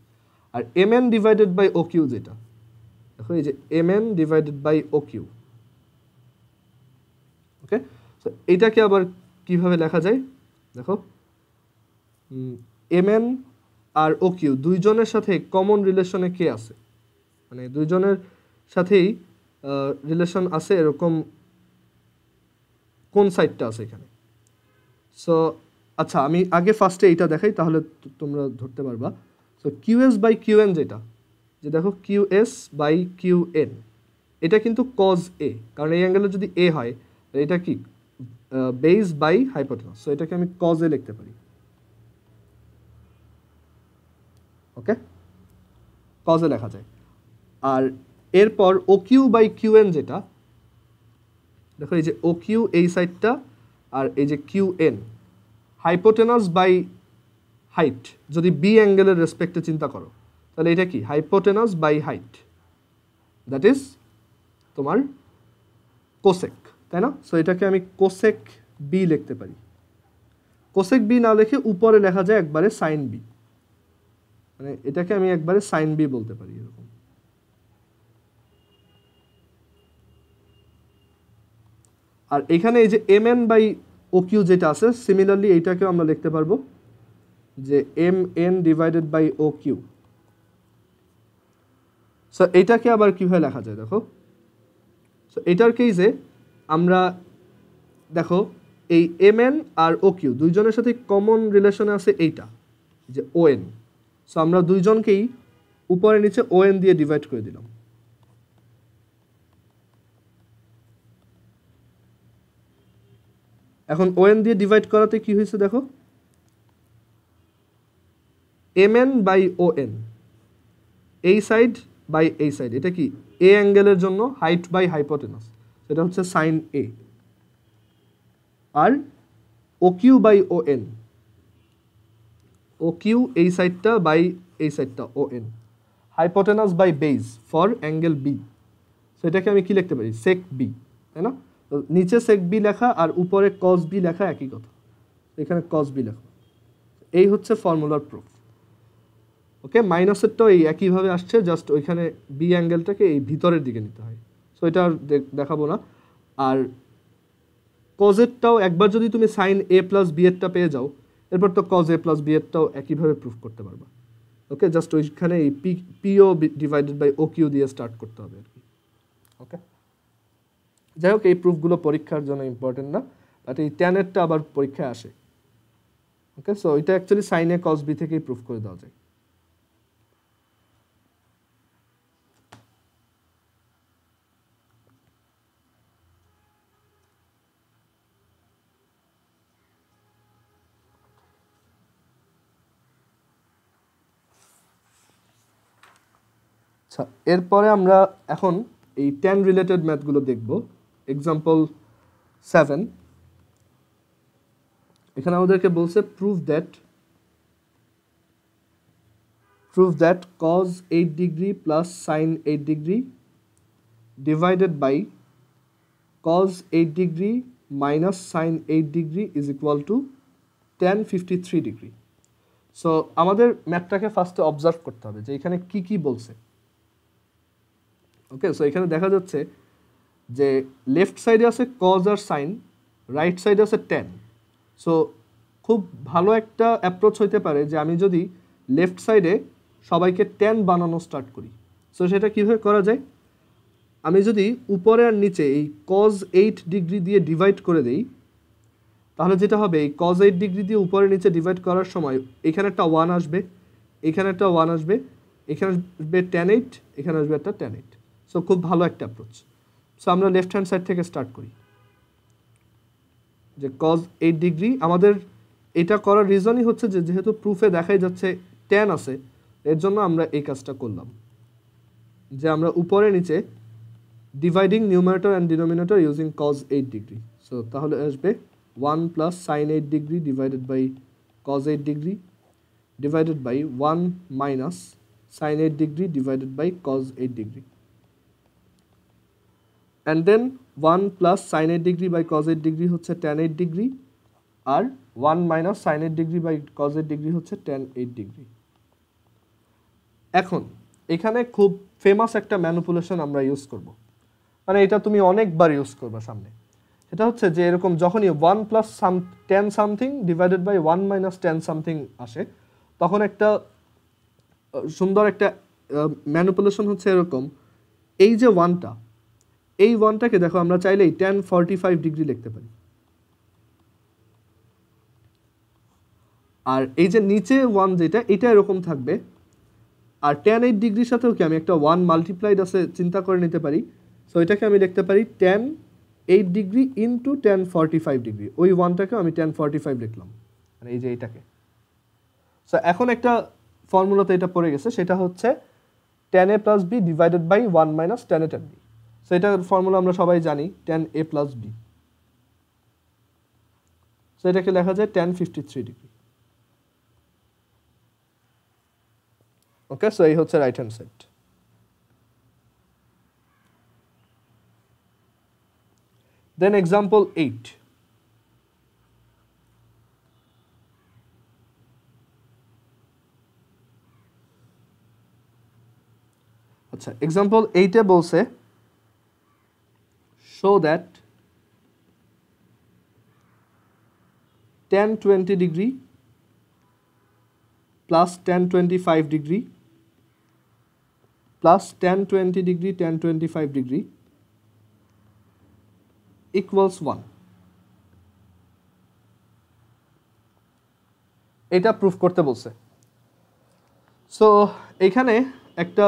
আর M N divided by O Q যেটা, দেখো এই যে M N divided by O Q. Okay, so এইটাকে আবার কিভাবে লেখা যায় দেখো, এম এন আর ও কিউ দুইজনের সাথে কমন রিলেশনে কে আছে, মানে দুইজনের সাথেই রিলেশন আছে এরকম কোন সাইডটা আছে এখানে। সো আচ্ছা আমি আগে ফার্স্টে এইটা দেখাই, তাহলে তোমরা ধরতে পারবা। সো কিউএস বাই কিউএন যেটা, যে দেখো কিউএস বাই কিউএন, এটা কিন্তু কজ এ, কারণ এই অ্যাঙ্গেলে যদি এ হয় এটা কি বেস বাই হাইপোটেনাস, সো এটাকে আমি কজ এ লিখতে পারি। ওকে, কজে লেখা যায়। আর এরপর ও কিউ বাই কিউএন যেটা, দেখো এই যে ও কিউ এই সাইডটা, আর এই যে কিউএন হাইপোটেনাস বাই হাইট, যদি বি অ্যাঙ্গেলের রেসপেক্টে চিন্তা করো তাহলে এটা কি hypotenuse by height, that is তোমার কোসেক, তাই না? সো এটাকে আমি কোসেক বি লিখতে পারি। কোসেক বি না লিখে উপরে লেখা যায় একবারে সাইন বি, মানে এটাকে আমি একবারে সাইন বি বলতে পারি এরকম। আর এখানে এই যে M N by O Q যেটা আছে, সিমিলারলি এইটাকেও আমরা লিখতে পারবো যে M N divided by O Q. So এইটাকে আবার কিভাবে লেখা যায় দেখো। সো এটার কেসে আমরা দেখো এই এম এন আর ও কিউ দুইজনের সাথে কমন রিলেশনে আছে এইটা যে ও এন। সো আমরা দুইজনকেই উপরে নিচে ও এন দিয়ে ডিভাইড করে দিলাম। এখন ও এন দিয়ে ডিভাইড করাতে কি হয়েছে দেখো, M N by O N, এই সাইড বাই এই সাইড, এটা কি এ অ্যাঙ্গেলের জন্য হাইট বাই হাইপোটেনাস, সেটা হচ্ছে সাইন এ। আর O Q by O N, O Q এই সাইডটা বাই এই সাইডটা O N, hypotenuse by base for angle B, সেটাকে আমি কি লিখতে পারি সেক বি, তাই না? তো নিচে সেক বি লেখা আর উপরে কস বি লেখা একই কথা, এখানে কস বি লেখা। এই হচ্ছে ফর্মুলার প্রুফ। ওকে, মাইনাসেরটাও এই একইভাবে আসছে, জাস্ট ওইখানে বি অ্যাঙ্গেলটাকে এই ভিতরের দিকে নিতে হয়, সো এটা আর দেখাবো না। আর কজেরটাও একবার যদি তুমি সাইন এ প্লাস বি এরটা পেয়ে যাও, এরপর তো কজ এ প্লাস বি এরটাও একইভাবে প্রুফ করতে পারবা। ওকে, জাস্ট ওইখানে এই পিও ডিভাইডেড বাই ও কিউ দিয়ে স্টার্ট করতে হবে আর কি। ওকে, যাই হোক এই প্রুফগুলো পরীক্ষার জন্য ইম্পর্টেন্ট না, বাট এই ট্যানেরটা আবার পরীক্ষায় আসে। ওকে, সো এটা actually sign A cos B থেকেই প্রুফ করে দেওয়া যায়। আচ্ছা, এরপরে আমরা এখন এই ট্যান রিলেটেড ম্যাথগুলো দেখব। এক্সাম্পল 7, এখানে আমাদেরকে বলছে prove that cos 8 degree plus sin 8 degree divided by cos 8 degree minus sin 8 degree is equal to tan 53 degree. So আমাদের ম্যাথটাকে ফার্স্টে অবজার্ভ করতে হবে যে এখানে কি কি বলছে। ওকে, সো এখানে দেখা যাচ্ছে যে লেফট সাইডে আছে কজ আর সাইন, রাইট সাইডে আছে ট্যান। সো খুব ভালো একটা অ্যাপ্রোচ হইতে পারে যে আমি যদি লেফট সাইডে সবাইকে ট্যান বানানো স্টার্ট করি। সো সেটা কীভাবে করা যায়, আমি যদি উপরে আর নিচে এই কজ 8 ডিগ্রি দিয়ে ডিভাইড করে দেই, তাহলে যেটা হবে এই কজ 8 ডিগ্রি দিয়ে উপরে নিচে ডিভাইড করার সময় এখানে একটা 1 আসবে, এখানে একটা 1 আসবে, এখানে আসবে tan 8, এখানে আসবে একটা tan 8। সো খুব ভালো একটা অ্যাপ্রোচ। সো আমরা লেফট হ্যান্ড সাইড থেকে স্টার্ট করি যে cos 8 ডিগ্রি। আমাদের এটা করার রিজনই হচ্ছে যে যেহেতু প্রুফে দেখাই যাচ্ছে tan আছে, এর জন্য আমরা এই কাজটা করলাম যে আমরা উপরে নিচে dividing numerator and denominator using cos 8 degree. So তাহলে আসবে 1 plus sin 8 degree divided by cos 8 degree divided by 1 minus sin 8 degree divided by cos 8 degree. and then 1 plus sin 8 degree by cos 8 degree হচ্ছে tan 8 degree, R 1 minus sin 8 degree by cos 8 degree হচ্ছে tan 8 degree। এখন এখানে খুব famous একটা manipulation আমরা use করব, মানে এটা তুমি অনেকবার ইউজ করবে সামনে। এটা হচ্ছে যে এরকম যখনই 1 plus tan something divided by 1 minus tan something আসে, তখন একটা সুন্দর একটা ম্যানিপুলেশন হচ্ছে এরকম, এই যে 1টা, এই 1টাকে দেখো আমরা চাইলেই tan 45 ডিগ্রি লিখতে পারি। আর এই যে নিচে 1 যেটা এটা এরকম থাকবে, আর tan 8 ডিগ্রির সাথেও কি আমি একটা 1 মাল্টিপ্লাইড আছে চিন্তা করে নিতে পারি। সো এটাকে আমি লিখতে পারি tan 8 degree into tan 45 degree, ওই 1টাকে আমি tan 45 লিখলাম, মানে এই যে এইটাকে। সো এখন একটা ফর্মুলাতে এটা পড়ে গেছে, সেটা হচ্ছে tan a plus B divided by 1 minus tan a tan b। So এটার ফর্মুলা আমরা সবাই জানি, tan a plus B. So এটাকে লেখা যায় tan 53 ডিগ্রি। ওকে, সো এই হচ্ছে রাইট হ্যান্ড সাইড। দেন এক্সাম্পল 8। আচ্ছা, এক্সাম্পল 8 বলছে show that tan 20 degree plus tan 25 degree plus tan 20 degree tan 25 degree equals 1. এটা প্রুফ করতে বলছে। সো এখানে একটা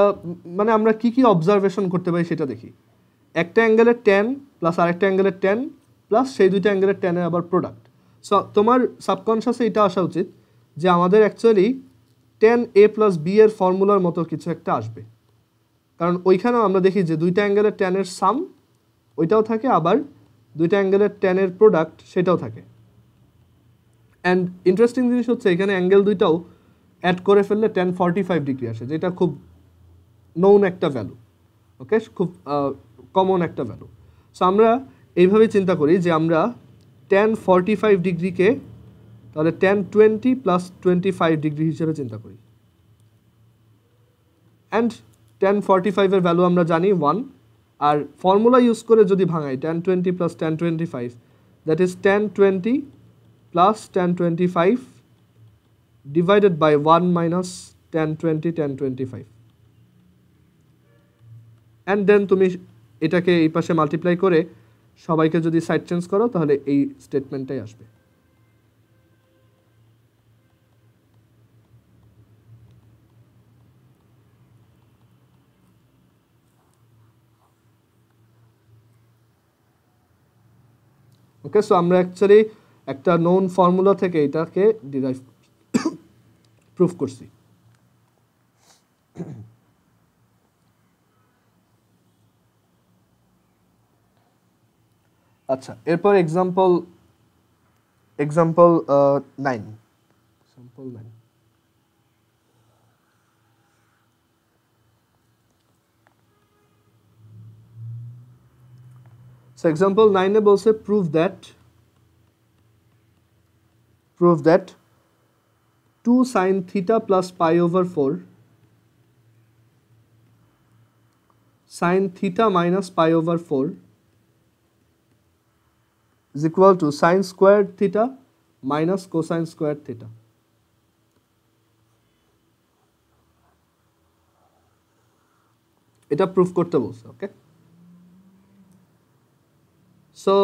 মানে আমরা কি কি অবজারভেশন করতে পারি সেটা দেখি। একটা অ্যাঙ্গেলের tan প্লাস আরেকটা অ্যাঙ্গেলের tan প্লাস সেই দুইটা অ্যাঙ্গেলের ট্যানের আবার প্রোডাক্ট। সো তোমার সাবকনশিয়াসে এটা আসা উচিত যে আমাদের actually tan a plus b এর ফর্মুলার মতো কিছু একটা আসবে, কারণ ওইখানেও আমরা দেখি যে দুইটা অ্যাঙ্গেলের ট্যানের সাম ওইটাও থাকে, আবার দুইটা অ্যাঙ্গেলের ট্যানের প্রোডাক্ট সেটাও থাকে। অ্যান্ড ইন্টারেস্টিং জিনিস হচ্ছে এখানে অ্যাঙ্গেল দুইটাও অ্যাড করে ফেললে tan 45 ডিগ্রি আসে, যেটা খুব নোন একটা ভ্যালু। ওকে, খুব কমন একটা ভ্যালু। সো আমরা এইভাবে চিন্তা করি যে আমরা tan 45 ডিগ্রিকে তাহলে tan 20 প্লাস 25 ডিগ্রি হিসেবে চিন্তা করি। অ্যান্ড tan 45 এর ভ্যালু আমরা জানি 1, আর ফর্মুলা ইউজ করে যদি ভাঙাই tan 20 plus tan 25, that is tan 20 plus tan 25 divided by 1 minus tan 20 tan 25। And then তুমি এটাকে এই পাশে মাল্টিপ্লাই করে সবাইকে যদি সাইড চেঞ্জ করো তাহলে এই স্টেটমেন্টটাই আসবে। ওকে, সো আমরা অ্যাকচুয়ালি একটা নোন ফর্মুলা থেকে এটাকে ডিরাইভ প্রুফ করছি। আচ্ছা, এরপর এক্সাম্পল 9। So example 9 বলছে prove that 2 sin theta plus pi over 4 sin theta minus pi over 4 is equal to sin squared theta minus cosine squared theta. এটা proof করতে বলছে। ওকে, সো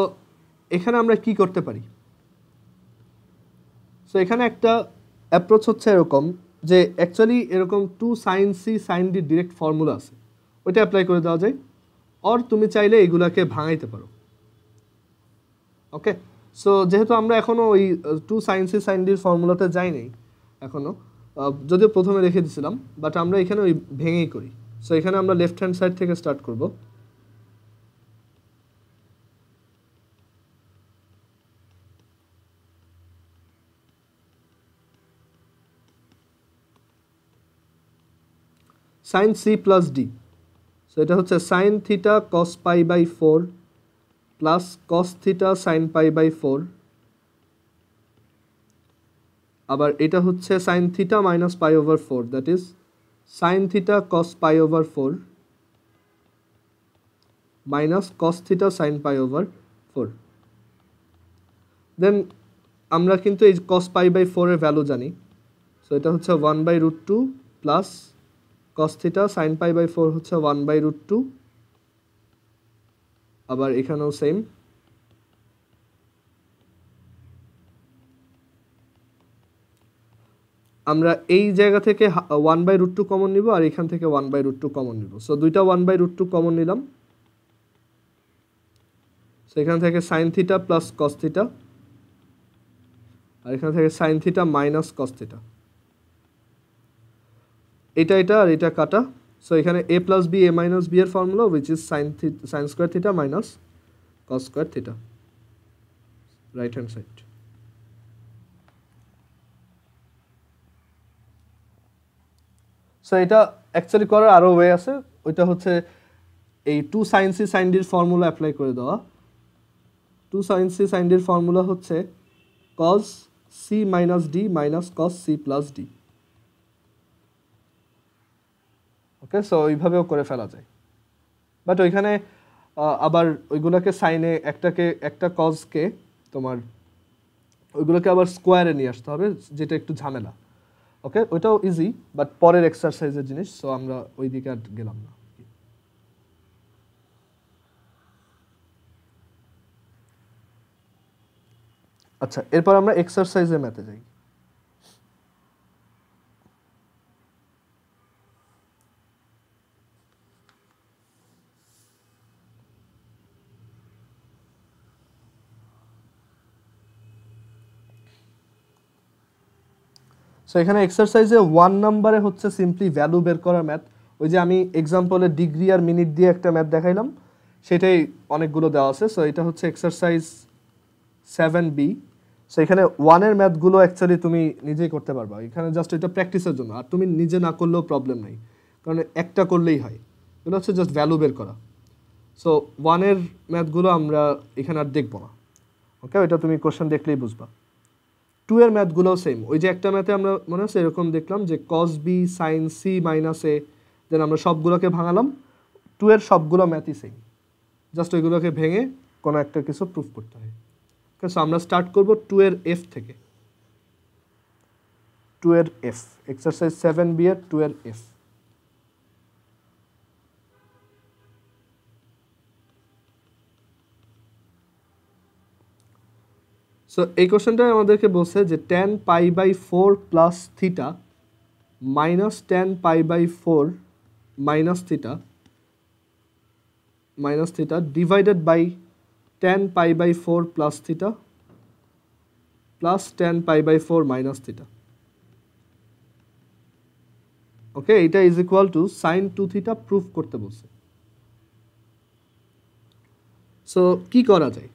এখানে আমরা কি করতে পারি? সো এখানে একটা অ্যাপ্রোচ হচ্ছে এরকম যে অ্যাকচুয়ালি এরকম 2 sin c sin d direct formula আছে, ওইটা অ্যাপ্লাই করে দেওয়া যায়, অর তুমি চাইলে এগুলাকে ভাঙাইতে পারো। ওকে, সো যেহেতু আমরা এখনও ওই 2 sin c sin d ফর্মুলাতে যাই নাই এখনও, যদিও প্রথমে রেখে দিয়েছিলাম, বাট আমরা এখানে ওই ভেঙেই করি। সো এখানে আমরা লেফট হ্যান্ড সাইড থেকে স্টার্ট করব। sin c plus d, so এটা হচ্ছে sin theta cos pi by 4 plus cos theta sin pi by 4, আবার এটা হচ্ছে sin theta minus pi over 4, that is sin theta cos pi over 4 minus cos theta sin pi over 4। Then আমরা কিন্তু এই cos pi by 4 এর value জানি, so এটা হচ্ছে 1 by root 2 plus cos theta sin pi by 4 হচ্ছে 1 by root 2, আবার এখানেও সেম। আমরা এই জায়গা থেকে 1/√2 কমন নিব আর এখান থেকে 1/√2 কমন নিব। সো দুইটা 1/√2 কমন নিলাম, সো এখান থেকে sine theta plus cos theta, আর এখান থেকে sine theta minus cos theta, এটা আর এটা কাটা। সো এখানে a plus B a minus B এর formula which is sine square theta minus cos square theta, right hand side. So এটা অ্যাকচুয়ালি করার আরও ওয়ে আছে, ওইটা হচ্ছে এই 2 sin c sin d এর ফর্মুলা অ্যাপ্লাই করে দেওয়া। 2 sin c sin d এর ফর্মুলা হচ্ছে cos c minus d minus cos c plus d। ওকে, সো ওইভাবেও করে ফেলা যায়, বাট ওইখানে আবার ওইগুলোকে সাইনে একটা কজকে তোমার ওইগুলোকে আবার স্কোয়ারে নিয়ে আসতে হবে, যেটা একটু ঝামেলা। ওকে, ওইটাও ইজি, বাট পরের এক্সারসাইজের জিনিস, সো আমরা ওই দিকে আর গেলাম না। আচ্ছা, এরপর আমরা এক্সারসাইজের ম্যাথে যাই। সো এখানে এক্সারসাইজে 1 নাম্বারে হচ্ছে সিম্পলি ভ্যালু বের করার ম্যাথ। ওই যে আমি এক্সাম্পলে ডিগ্রি আর মিনিট দিয়ে একটা ম্যাথ দেখাইলাম, সেটাই অনেকগুলো দেওয়া আছে। সো এটা হচ্ছে এক্সারসাইজ 7B। সো এখানে 1-এর ম্যাথগুলো অ্যাকচুয়ালি তুমি নিজেই করতে পারবা, এখানে জাস্ট এটা প্র্যাকটিসের জন্য, আর তুমি নিজে না করলেও প্রবলেম নাই, কারণ একটা করলেই হয়। এটা হচ্ছে জাস্ট ভ্যালু বের করা। সো 1-এর ম্যাথগুলো আমরা এখানে আর দেখবো না। ওকে, ওইটা তুমি কোশ্চেন দেখলেই বুঝবা। 2-এর ম্যাথগুলোও সেম, ওই যে একটা ম্যাথে আমরা মনে আছে এরকম দেখলাম যে cos b sin c minus a, দেন আমরা সবগুলোকে ভাঙালাম। 2-এর সবগুলো ম্যাথই সেম, জাস্ট ওইগুলোকে ভেঙে কোনো একটা কিছু প্রুফ করতে হয়। ওকে, সো আমরা স্টার্ট করব 2-এর এফ থেকে। 2-এর এফ, এক্সারসাইজ 7B এর 2-এর এফ। সো এই কোশ্চেনটাই আমাদেরকে বলছে যে tan π/4 plus theta minus tan π/4 minus theta divided by tan π/4 plus theta plus tan π/4 minus theta. Okay, এটা is equal to sine 2 theta proof করতে বলছে। সো কি করা যায়,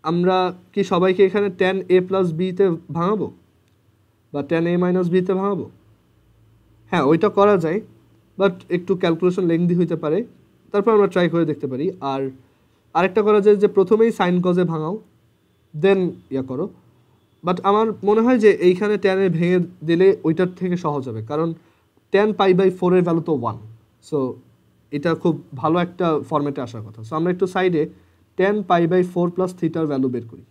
আমরা কি সবাইকে এখানে tan a প্লাস b-তে ভাঙাবো বা tan a মাইনাস b-তে ভাঙাবো? হ্যাঁ, ওইটা করা যায়, বাট একটু ক্যালকুলেশন লেংদি হইতে পারে, তারপর আমরা ট্রাই করে দেখতে পারি। আর আরেকটা করা যায় যে প্রথমেই সাইন কজে ভাঙাও, দেন করো। বাট আমার মনে হয় যে এইখানে tan এ ভেঙে দিলে ওইটার থেকে সহজ হবে, কারণ tan π/4 এর ভ্যালু তো 1, সো এটা খুব ভালো একটা ফরম্যাটে আসার কথা। সো আমরা একটু সাইডে tan π/4 প্লাস থিটার ভ্যালু বের করি।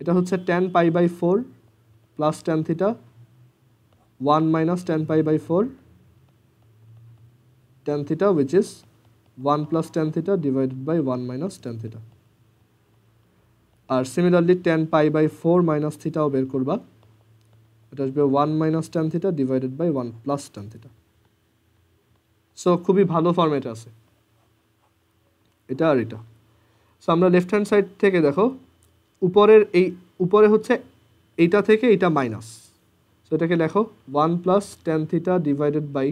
এটা হচ্ছে tan π/4 plus tan theta 1 minus tan π/4 tan theta which is 1 plus tan theta divided by 1 minus tan theta. আর সিমিলারলি tan π/4 মাইনাস থিটাও বের করবা, এটা আসবে 1 minus tan theta divided by 1 plus tan theta। So খুবই ভালো ফরম্যাট আছে এটা আর এটা। সো আমরা লেফট হ্যান্ড সাইড থেকে দেখো, উপরে হচ্ছে এইটা থেকে এইটা মাইনাস, সো এটাকে লেখো 1 plus tan theta divided by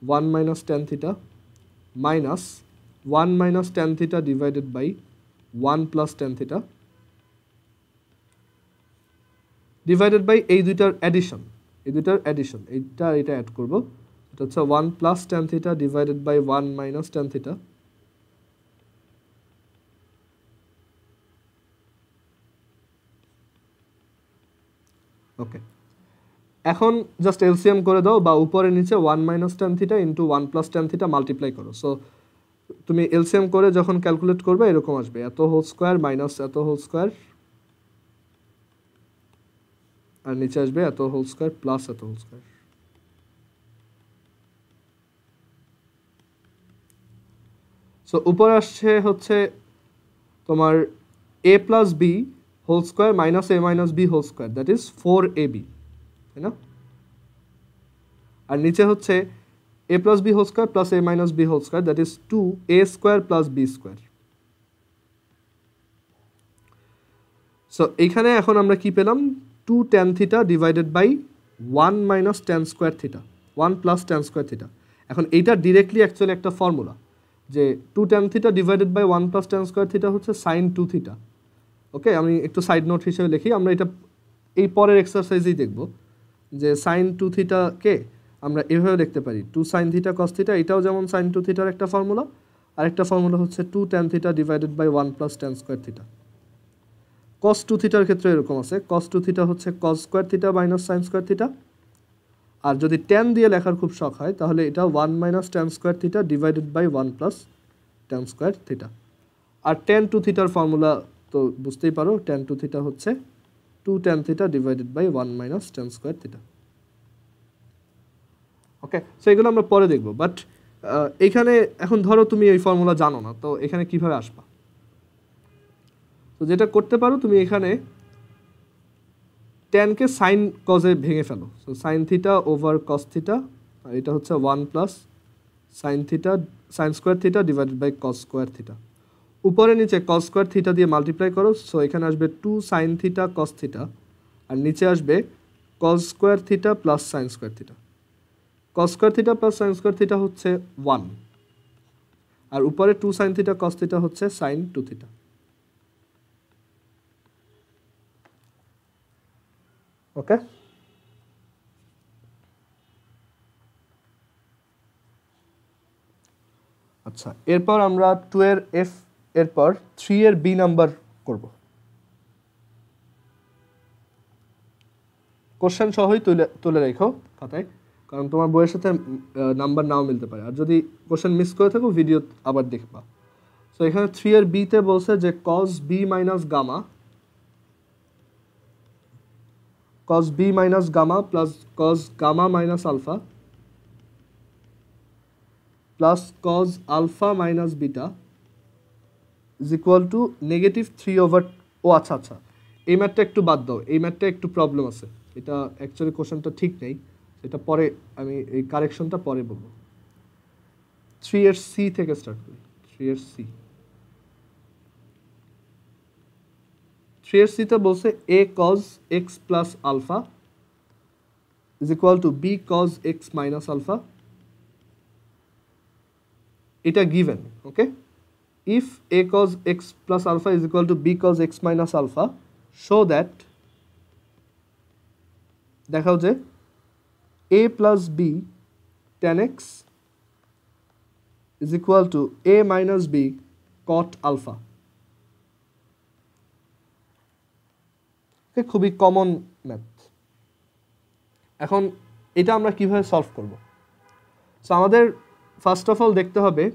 1 minus tan theta minus 1 minus tan theta divided by 1 plus tan theta divided by এই দুইটার অ্যাডিশন, এইটা অ্যাড করব, এটা হচ্ছে 1 plus tan theta divided by 1 minus tan theta ওকে। এখন just LCM করে দাও, বা উপরে নিচে 1 minus tan theta into 1 plus tan theta multiply করো। সো তুমি এলসিএম করে যখন ক্যালকুলেট করবে এরকম আসবে, এত হোল স্কোয়ার মাইনাস এত হোল স্কোয়ার, আর নিচে আসবে এত হোল স্কোয়ার প্লাস এত হোল স্কোয়ার। সো উপরে আসছে হচ্ছে তোমার a plus B whole square minus a minus B whole square, that is 4ab। তাই না? আর নিচে হচ্ছে a plus b whole square plus a minus b whole square, that is 2a square plus b square. So এইখানে এখন আমরা কি পেলাম? 2 tan theta divided by 1 minus tan square theta, 1 plus tan square theta. এখন এইটা directly actually একটা formula যে 2 tan theta divided by 1 plus tan square theta হচ্ছে sin 2 theta. ওকে, আমি একটু সাইড নোট হিসেবে লিখি, আমরা এটা এই পরের এক্সারসাইজেই দেখব যে sin 2 theta কে আমরা এভাবে লিখতে পারি 2 sin theta cos theta, এটাও যেমন sin 2 theta একটা ফর্মুলা, আর একটা ফর্মুলা হচ্ছে 2 tan theta divided by 1 plus tan square theta. cos 2 theta ক্ষেত্রে এরকম আছে, cos 2 theta হচ্ছে cos square theta minus sin square theta, আর যদি tan দিয়ে লেখার খুব শখ হয় তাহলে এটা 1 minus tan square theta divided by 1 plus tan square theta. R tan 2 theta এর ফর্মুলা তো বুঝতেই পারো, tan 2 theta হচ্ছে 2 tan theta divided by 1 minus tan square theta. Okay, so এগুলো আমরা পরে দেখব, বাট এখানে এখন ধরো তুমি এই ফর্মুলা জানো না, তো এখানে কিভাবে আসবা? তো যেটা করতে পারো তুমি এখানে tan কে sin cos এ ভেঙে ফেলো, so sin theta over cos theta, আর এটা হচ্ছে 1 plus sin theta sin square theta divided by cos square theta. উপরে নিচে cos square theta দিয়ে মাল্টিপ্লাই করো, সো এখানে আসবে 2 sin theta cos theta, আর নিচে আসবে cos square theta plus sin square theta. cos square theta plus sin square theta হচ্ছে 1, আর উপরে 2 sin theta cos theta হচ্ছে sin 2 theta. ওকে, আচ্ছা, এরপর আমরা 2 এর f এরপর 3 এর b নাম্বার করব। কোশ্চেন সহই তুলে রেখো খাতায়, কারণ তোমার বইয়ের সাথে নাম্বার নাও মিলতে পারে, আর যদি কোশ্চেন মিস করে থাকো ভিডিও আবার দেখবা। সো এখানে 3 এর b তে বলছে যে cos b minus gamma, cos b minus gamma plus cos gamma minus alpha plus cos alpha minus beta is equal to negative 3 over, ও আচ্ছা আচ্ছা, এই ম্যাথটা একটু বাদ দাও, এই ম্যাথটা একটু প্রবলেম আছে, এটা অ্যাকচুয়ালি কোশ্চেনটা ঠিক নেই, এটা পরে আমি এই কারেকশনটা পরে বলবো। 3 এর c থেকে স্টার্ট করি, 3 এর c, 3 এর c তে বলছে a cos x plus alpha is equal to b cos x minus alpha, এটা given. Okay, if a cos x plus alpha is equal to b cos x minus alpha, show that, দেখাও যে a plus b tan x is equal to a minus b cot alpha. খুবই common math. এখন এটা আমরা কিভাবে solve করব? So আমাদের first of all দেখতে হবে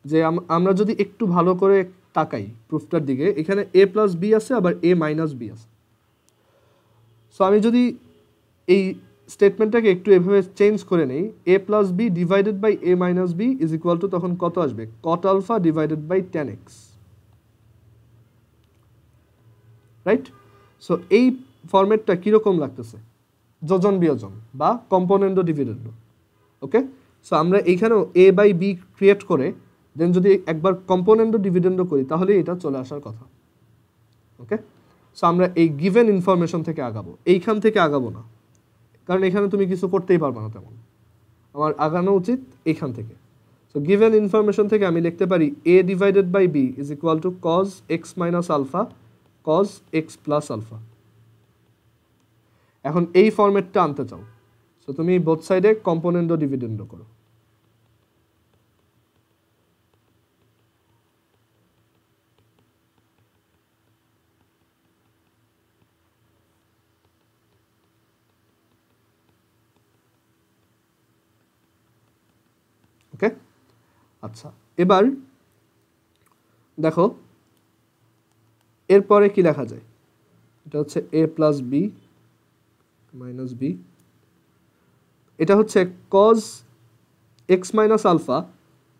যে আমরা যদি একটু ভালো করে তাকাই প্রুফটার দিকে, এখানে a প্লাস বি আছে, আবার a মাইনাস বি আছে। সো আমি যদি এই স্টেটমেন্টটাকে একটু এভাবে চেঞ্জ করে নেই, a plus B divided by a minus B is equal to, তখন কত আসবে? cot alpha divided by tan x, right? So এই ফরম্যাটটা কীরকম লাগতেছে? যোজন বিয়োজন বা কম্পোনেন্ডো ডিভিডেন্ডো। ওকে, সো আমরা এইখানেও a বাই বি ক্রিয়েট করে দেন যদি একবার কম্পোনেন্ডো ডিভিডেন্ডো করি তাহলে এটা চলে আসার কথা। ওকে, সো আমরা এই গিভেন ইনফরমেশন থেকে আগাবো, এইখান থেকে আগাবো না, কারণ এখানে তুমি কিছু করতেই পারবে না তেমন, আমার আগানো উচিত এইখান থেকে। সো গিভেন ইনফরমেশন থেকে আমি লিখতে পারি a divided by B is equal to cos x minus alpha cos x plus alpha. এখন এই ফরম্যাটটা আনতে চাও, সো তুমি বোথ সাইডে কম্পোনেন্ডো ডিভিডেন্ডো করো। ওকে, আচ্ছা, এবার দেখো এরপরে কি লেখা যায়। এটা হচ্ছে a plus B minus B, এটা হচ্ছে cos x minus alpha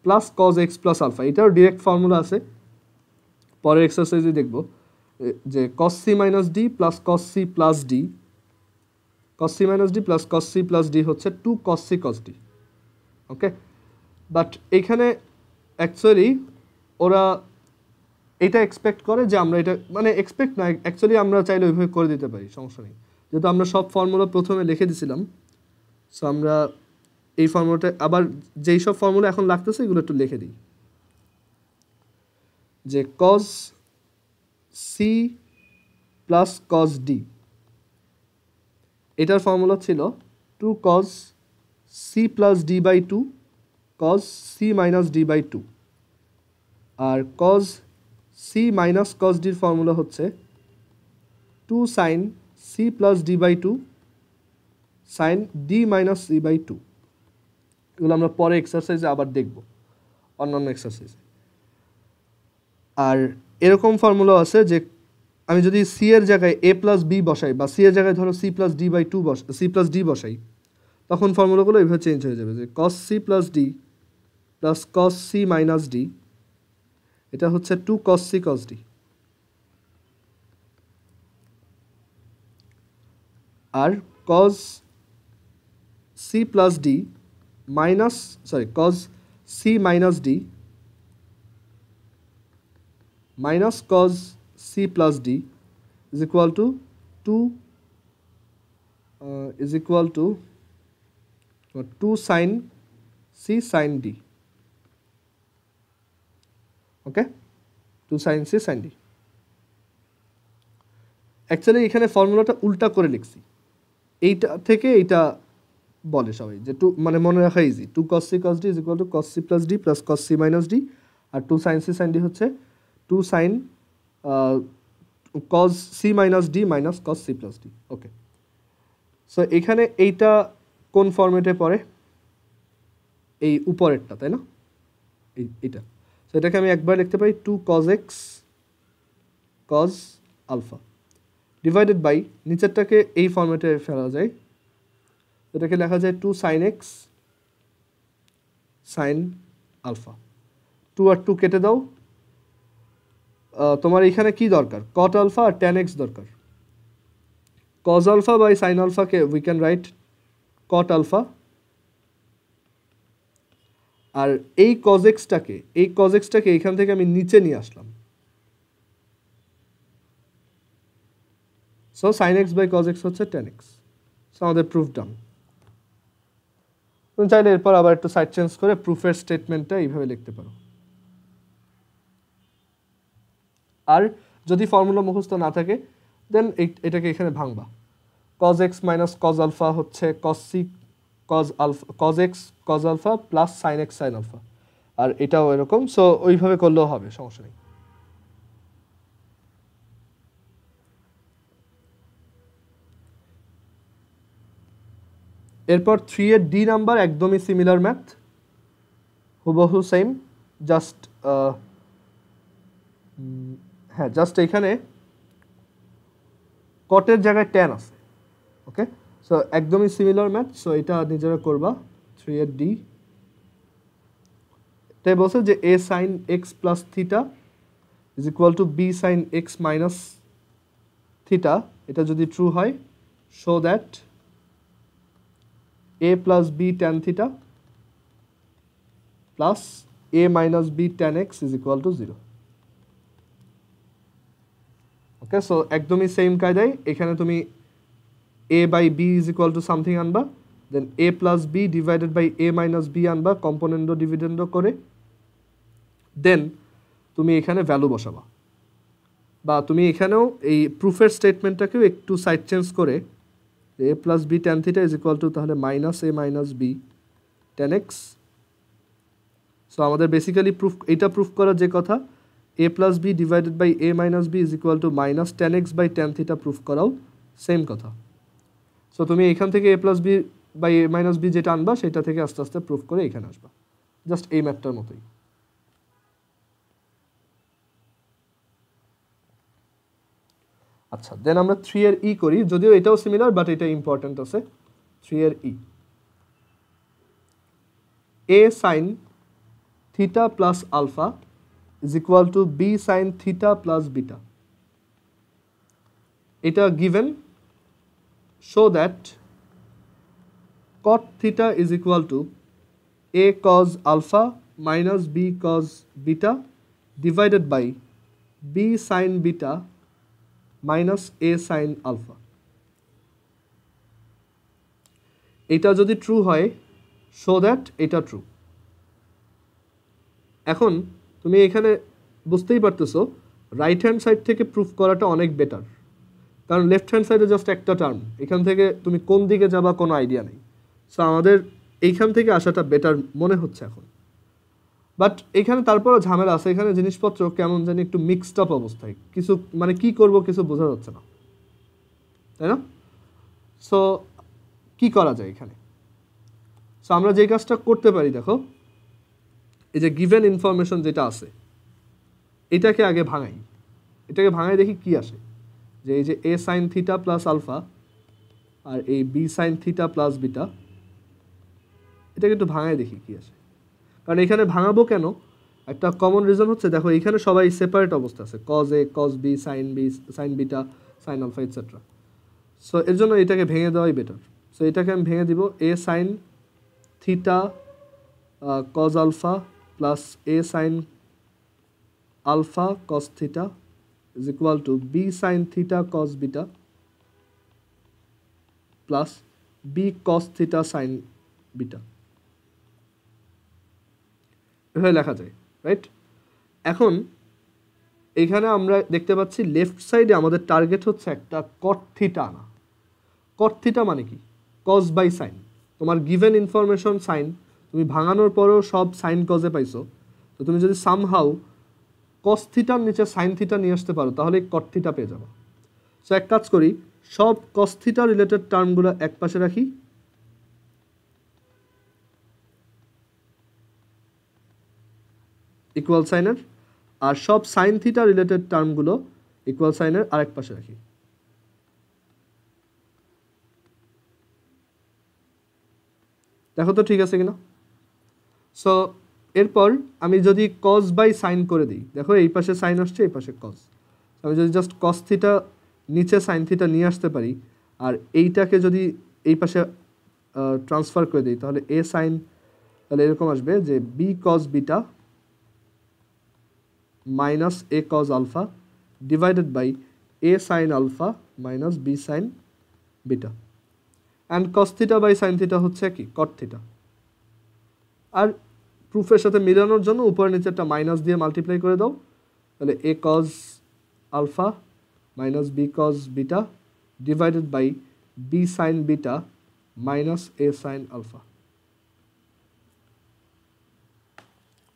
plus cos x plus alpha, এটাও ডিরেক্ট ফর্মুলা আছে, পরের এক্সারসাইজে দেখব যে cos c minus D plus cos c plus D cos c minus d plus cos c plus d হচ্ছে 2 cos c cos d। Okay, but এখানে actually ওরা এটা এক্সপেক্ট করে যে আমরা এটা মানে এক্সপেক্ট না, অ্যাকচুয়ালি আমরা চাইলে ওইভাবে করে দিতে পারি, সমস্যা নেই। যেহেতু আমরা সব ফর্মুলা প্রথমে লিখে দিছিলাম, সো আমরা এই ফর্মুলাটা আবার যেই সব ফর্মুলা এখন লাগতেছে এগুলো একটু লিখে দিই। যে cos c plus cos d, এটার ফর্মুলা ছিল 2 cos c plus d by 2 cos c minus d by 2, আর cos c minus cos d এর ফর্মুলা হচ্ছে 2 sin c plus d by 2 sin d minus c by 2। এগুলো আমরা পরে এক্সারসাইজে আবার দেখব, অন্যান্য এক্সারসাইজে। আর এরকম ফর্মুলা আছে যে আমি যদি সি এর জায়গায় এ প্লাস বি বসাই, বা সি এর জায়গায় ধরো C plus D by 2 C plus D বসাই, তখন ফর্মুলাগুলো এইভাবে চেঞ্জ হয়ে যাবে যে cos c plus D plus cos c minus D, এটা হচ্ছে 2 cos c cos d, R cos c plus D minus cos c minus D minus cos c plus d is equal to 2 sin c sin d। Okay, 2 sin c sin d। Actually এখানে ফর্মুলাটা উল্টা করে লিখছি, এইটা থেকে এইটা বলে সবাই যে 2 মানে মনে রাখা easy, 2 cos c cos d is equal to cos c plus d plus cos c minus d, আর 2 sin c sin d হচ্ছে 2 sin cos c minus d minus cos c plus d। ওকে, so এখানে এইটা কোন ফরম্যাটে পড়ে? এই উপরেরটা, তাই না? এইটা, সো এটাকে আমি একবার লিখতে পারি 2 cos x cos alpha divided by, নিচেরটাকে এই ফরম্যাটে ফেলা যায়, এটাকে লেখা যায় 2 sin x sin আলফা। 2 আর 2 কেটে দাও, তোমার এখানে কি দরকার? cot আলফা আর tan x দরকার। cos আলফা বাই sin আলফাকে we can write cot alpha, আর এই cos x-টাকে এখান থেকে আমি নিচে নিয়ে আসলাম, so sin x by cos x হচ্ছে tan x। সো আমাদের প্রুফ ডান। তুমি চাইলে এরপর আবার একটু সাইড চেঞ্জ করে প্রুফের স্টেটমেন্টটা এইভাবে লিখতে পারো। আর যদি ফর্মুলা মুখস্থ না থাকে দেন এটাকে এখানে ভাঙবা, cos x minus cos alpha হচ্ছে cos c cos x cos alpha plus sin x sin alpha, আর এটাও এরকম, সো ওইভাবে করলেও হবে, সমস্যা নেই। এরপর 3 এর ডি নাম্বার একদমই সিমিলার ম্যাথ, হুবহু সেম, জাস্ট হ্যাঁ জাস্ট এখানে কটের জায়গায় ট্যান আছে। ওকে, সো একদমই সিমিলার ম্যাথ, সো এটা নিজেরা করবা। 3 এর ডি তাই বলছে যে a sin x plus theta is equal to b sin x minus theta, এটা যদি ট্রু হয় show that a plus b tan theta plus a minus b tan x is equal to 0। Okay, so একদমই same কায়দায় এখানে তুমি a by b is equal to something আনবা, then a plus b divided by a minus b আনবা, কম্পোনেন্ডো ডিভিডেন্ডো করে, দেন তুমি এখানে value বসাবা। বা তুমি এখানেও এই প্রুফের স্টেটমেন্টটাকেও একটু সাইড চেঞ্জ করে a plus b tan theta is equal to তাহলে minus a minus b tan x। So আমাদের বেসিক্যালি এইটা প্রুফ করার যে কথা, a plus b divided by a minus b is equal to minus tan x by tan theta proof করাও same কথা। So তুমি এখান থেকে a plus b by a minus b যেটা আনবা সেটা থেকে আস্তে আস্তে প্রুফ করে এখানে আসবা, জাস্ট এই ম্যাথটার মতোই। আচ্ছা, দেন আমরা 3 এর ই করি, যদিও এটাও সিমিলার বাট এটা ইম্পর্টেন্ট আছে। 3 এর E, a sin theta plus alpha is equal to b sin theta plus beta, এটা given, show that cot theta is equal to a cos alpha minus b cos beta divided by b sin beta minus a sin alpha. এটা যদি true হয় show that এটা true. এখন তুমি এখানে বুঝতেই পারতেছো রাইট হ্যান্ড সাইড থেকে প্রুফ করাটা অনেক বেটার, কারণ লেফট হ্যান্ড সাইডে জাস্ট একটা টার্ম, এখান থেকে তুমি কোন দিকে যাবা কোনো আইডিয়া নেই। সো আমাদের এইখান থেকে আসাটা বেটার মনে হচ্ছে এখন। বাট এখানে তারপরও ঝামেলা আছে, এখানে জিনিসপত্র কেমন জানি একটু মিক্সড আপ অবস্থায়, কিছু মানে কি করব কিছু বোঝা যাচ্ছে না, তাই না? সো কি করা যায় এখানে? সো আমরা যে কাজটা করতে পারি, দেখো এই যে গিভেন ইনফরমেশন যেটা আছে এটাকে আগে ভাঙাই, এটাকে ভাঙাই দেখি কি আসে। যে এই যে A sine theta plus alpha আর এই B sine theta plus beta, এটাকে একটু ভাঙাই দেখি কি আসে। কারণ এখানে ভাঙাবো কেন, একটা কমন রিজন হচ্ছে দেখো এইখানে সবাই সেপারেট অবস্থা আছে, cos A cos B sine beta sine alpha etcetera. So এর জন্য এটাকে ভেঙে দেওয়াই বেটার। সো এটাকে আমি ভেঙে দিব A sine theta cos alpha plus A sine alpha cos theta is equal to b sin theta cos beta plus b cos theta sin beta, এভাবে লেখা যায়, রাইট? এখন এখানে আমরা দেখতে পাচ্ছি লেফট সাইডে আমাদের টার্গেট হচ্ছে একটা cot theta আনা। cot theta মানে কি? cos by sine. তোমার গিভেন ইনফরমেশন সাইন, তুমি ভাঙানোর পরেও সব সাইন কজে পাইছো, তো তুমি যদি সামহাউ cos থিটার নিচে সাইন থিটা নিয়ে আসতে পারো তাহলে cot থিটা পেয়ে যাবে। সো এক কাজ করি, সব cos থিটা রিলেটেড টার্মগুলো এক পাশে রাখি, ইকুয়াল সাইনের, আর সব সাইন থিটা রিলেটেড টার্মগুলো ইকুয়াল সাইনের আরেক পাশে রাখি। দেখো তো ঠিক আছে কিনা? সো এরপর আমি যদি কজ বাই সাইন করে দিই, দেখো এই পাশে সাইন আসছে এই পাশে কজ, আমি যদি জাস্ট কস থিটা নিচে সাইন থিটা নিয়ে আসতে পারি আর এইটাকে যদি এই পাশে ট্রান্সফার করে দিই তাহলে এ সাইন, তাহলে এরকম আসবে যে B cos beta minus A cos alpha divided by A sine alpha minus B sine beta, and cos theta by sine theta হচ্ছে কি কট থিটা। আর প্রুফের সাথে মিলানোর জন্য উপরে নিচে একটা মাইনাস দিয়ে মাল্টিপ্লাই করে দাও, তাহলে A cos alpha minus B cos beta divided by B sine beta minus A sine alpha.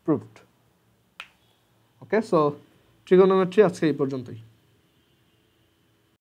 Proved. Okay, so trigonometry আজকে এই পর্যন্তই।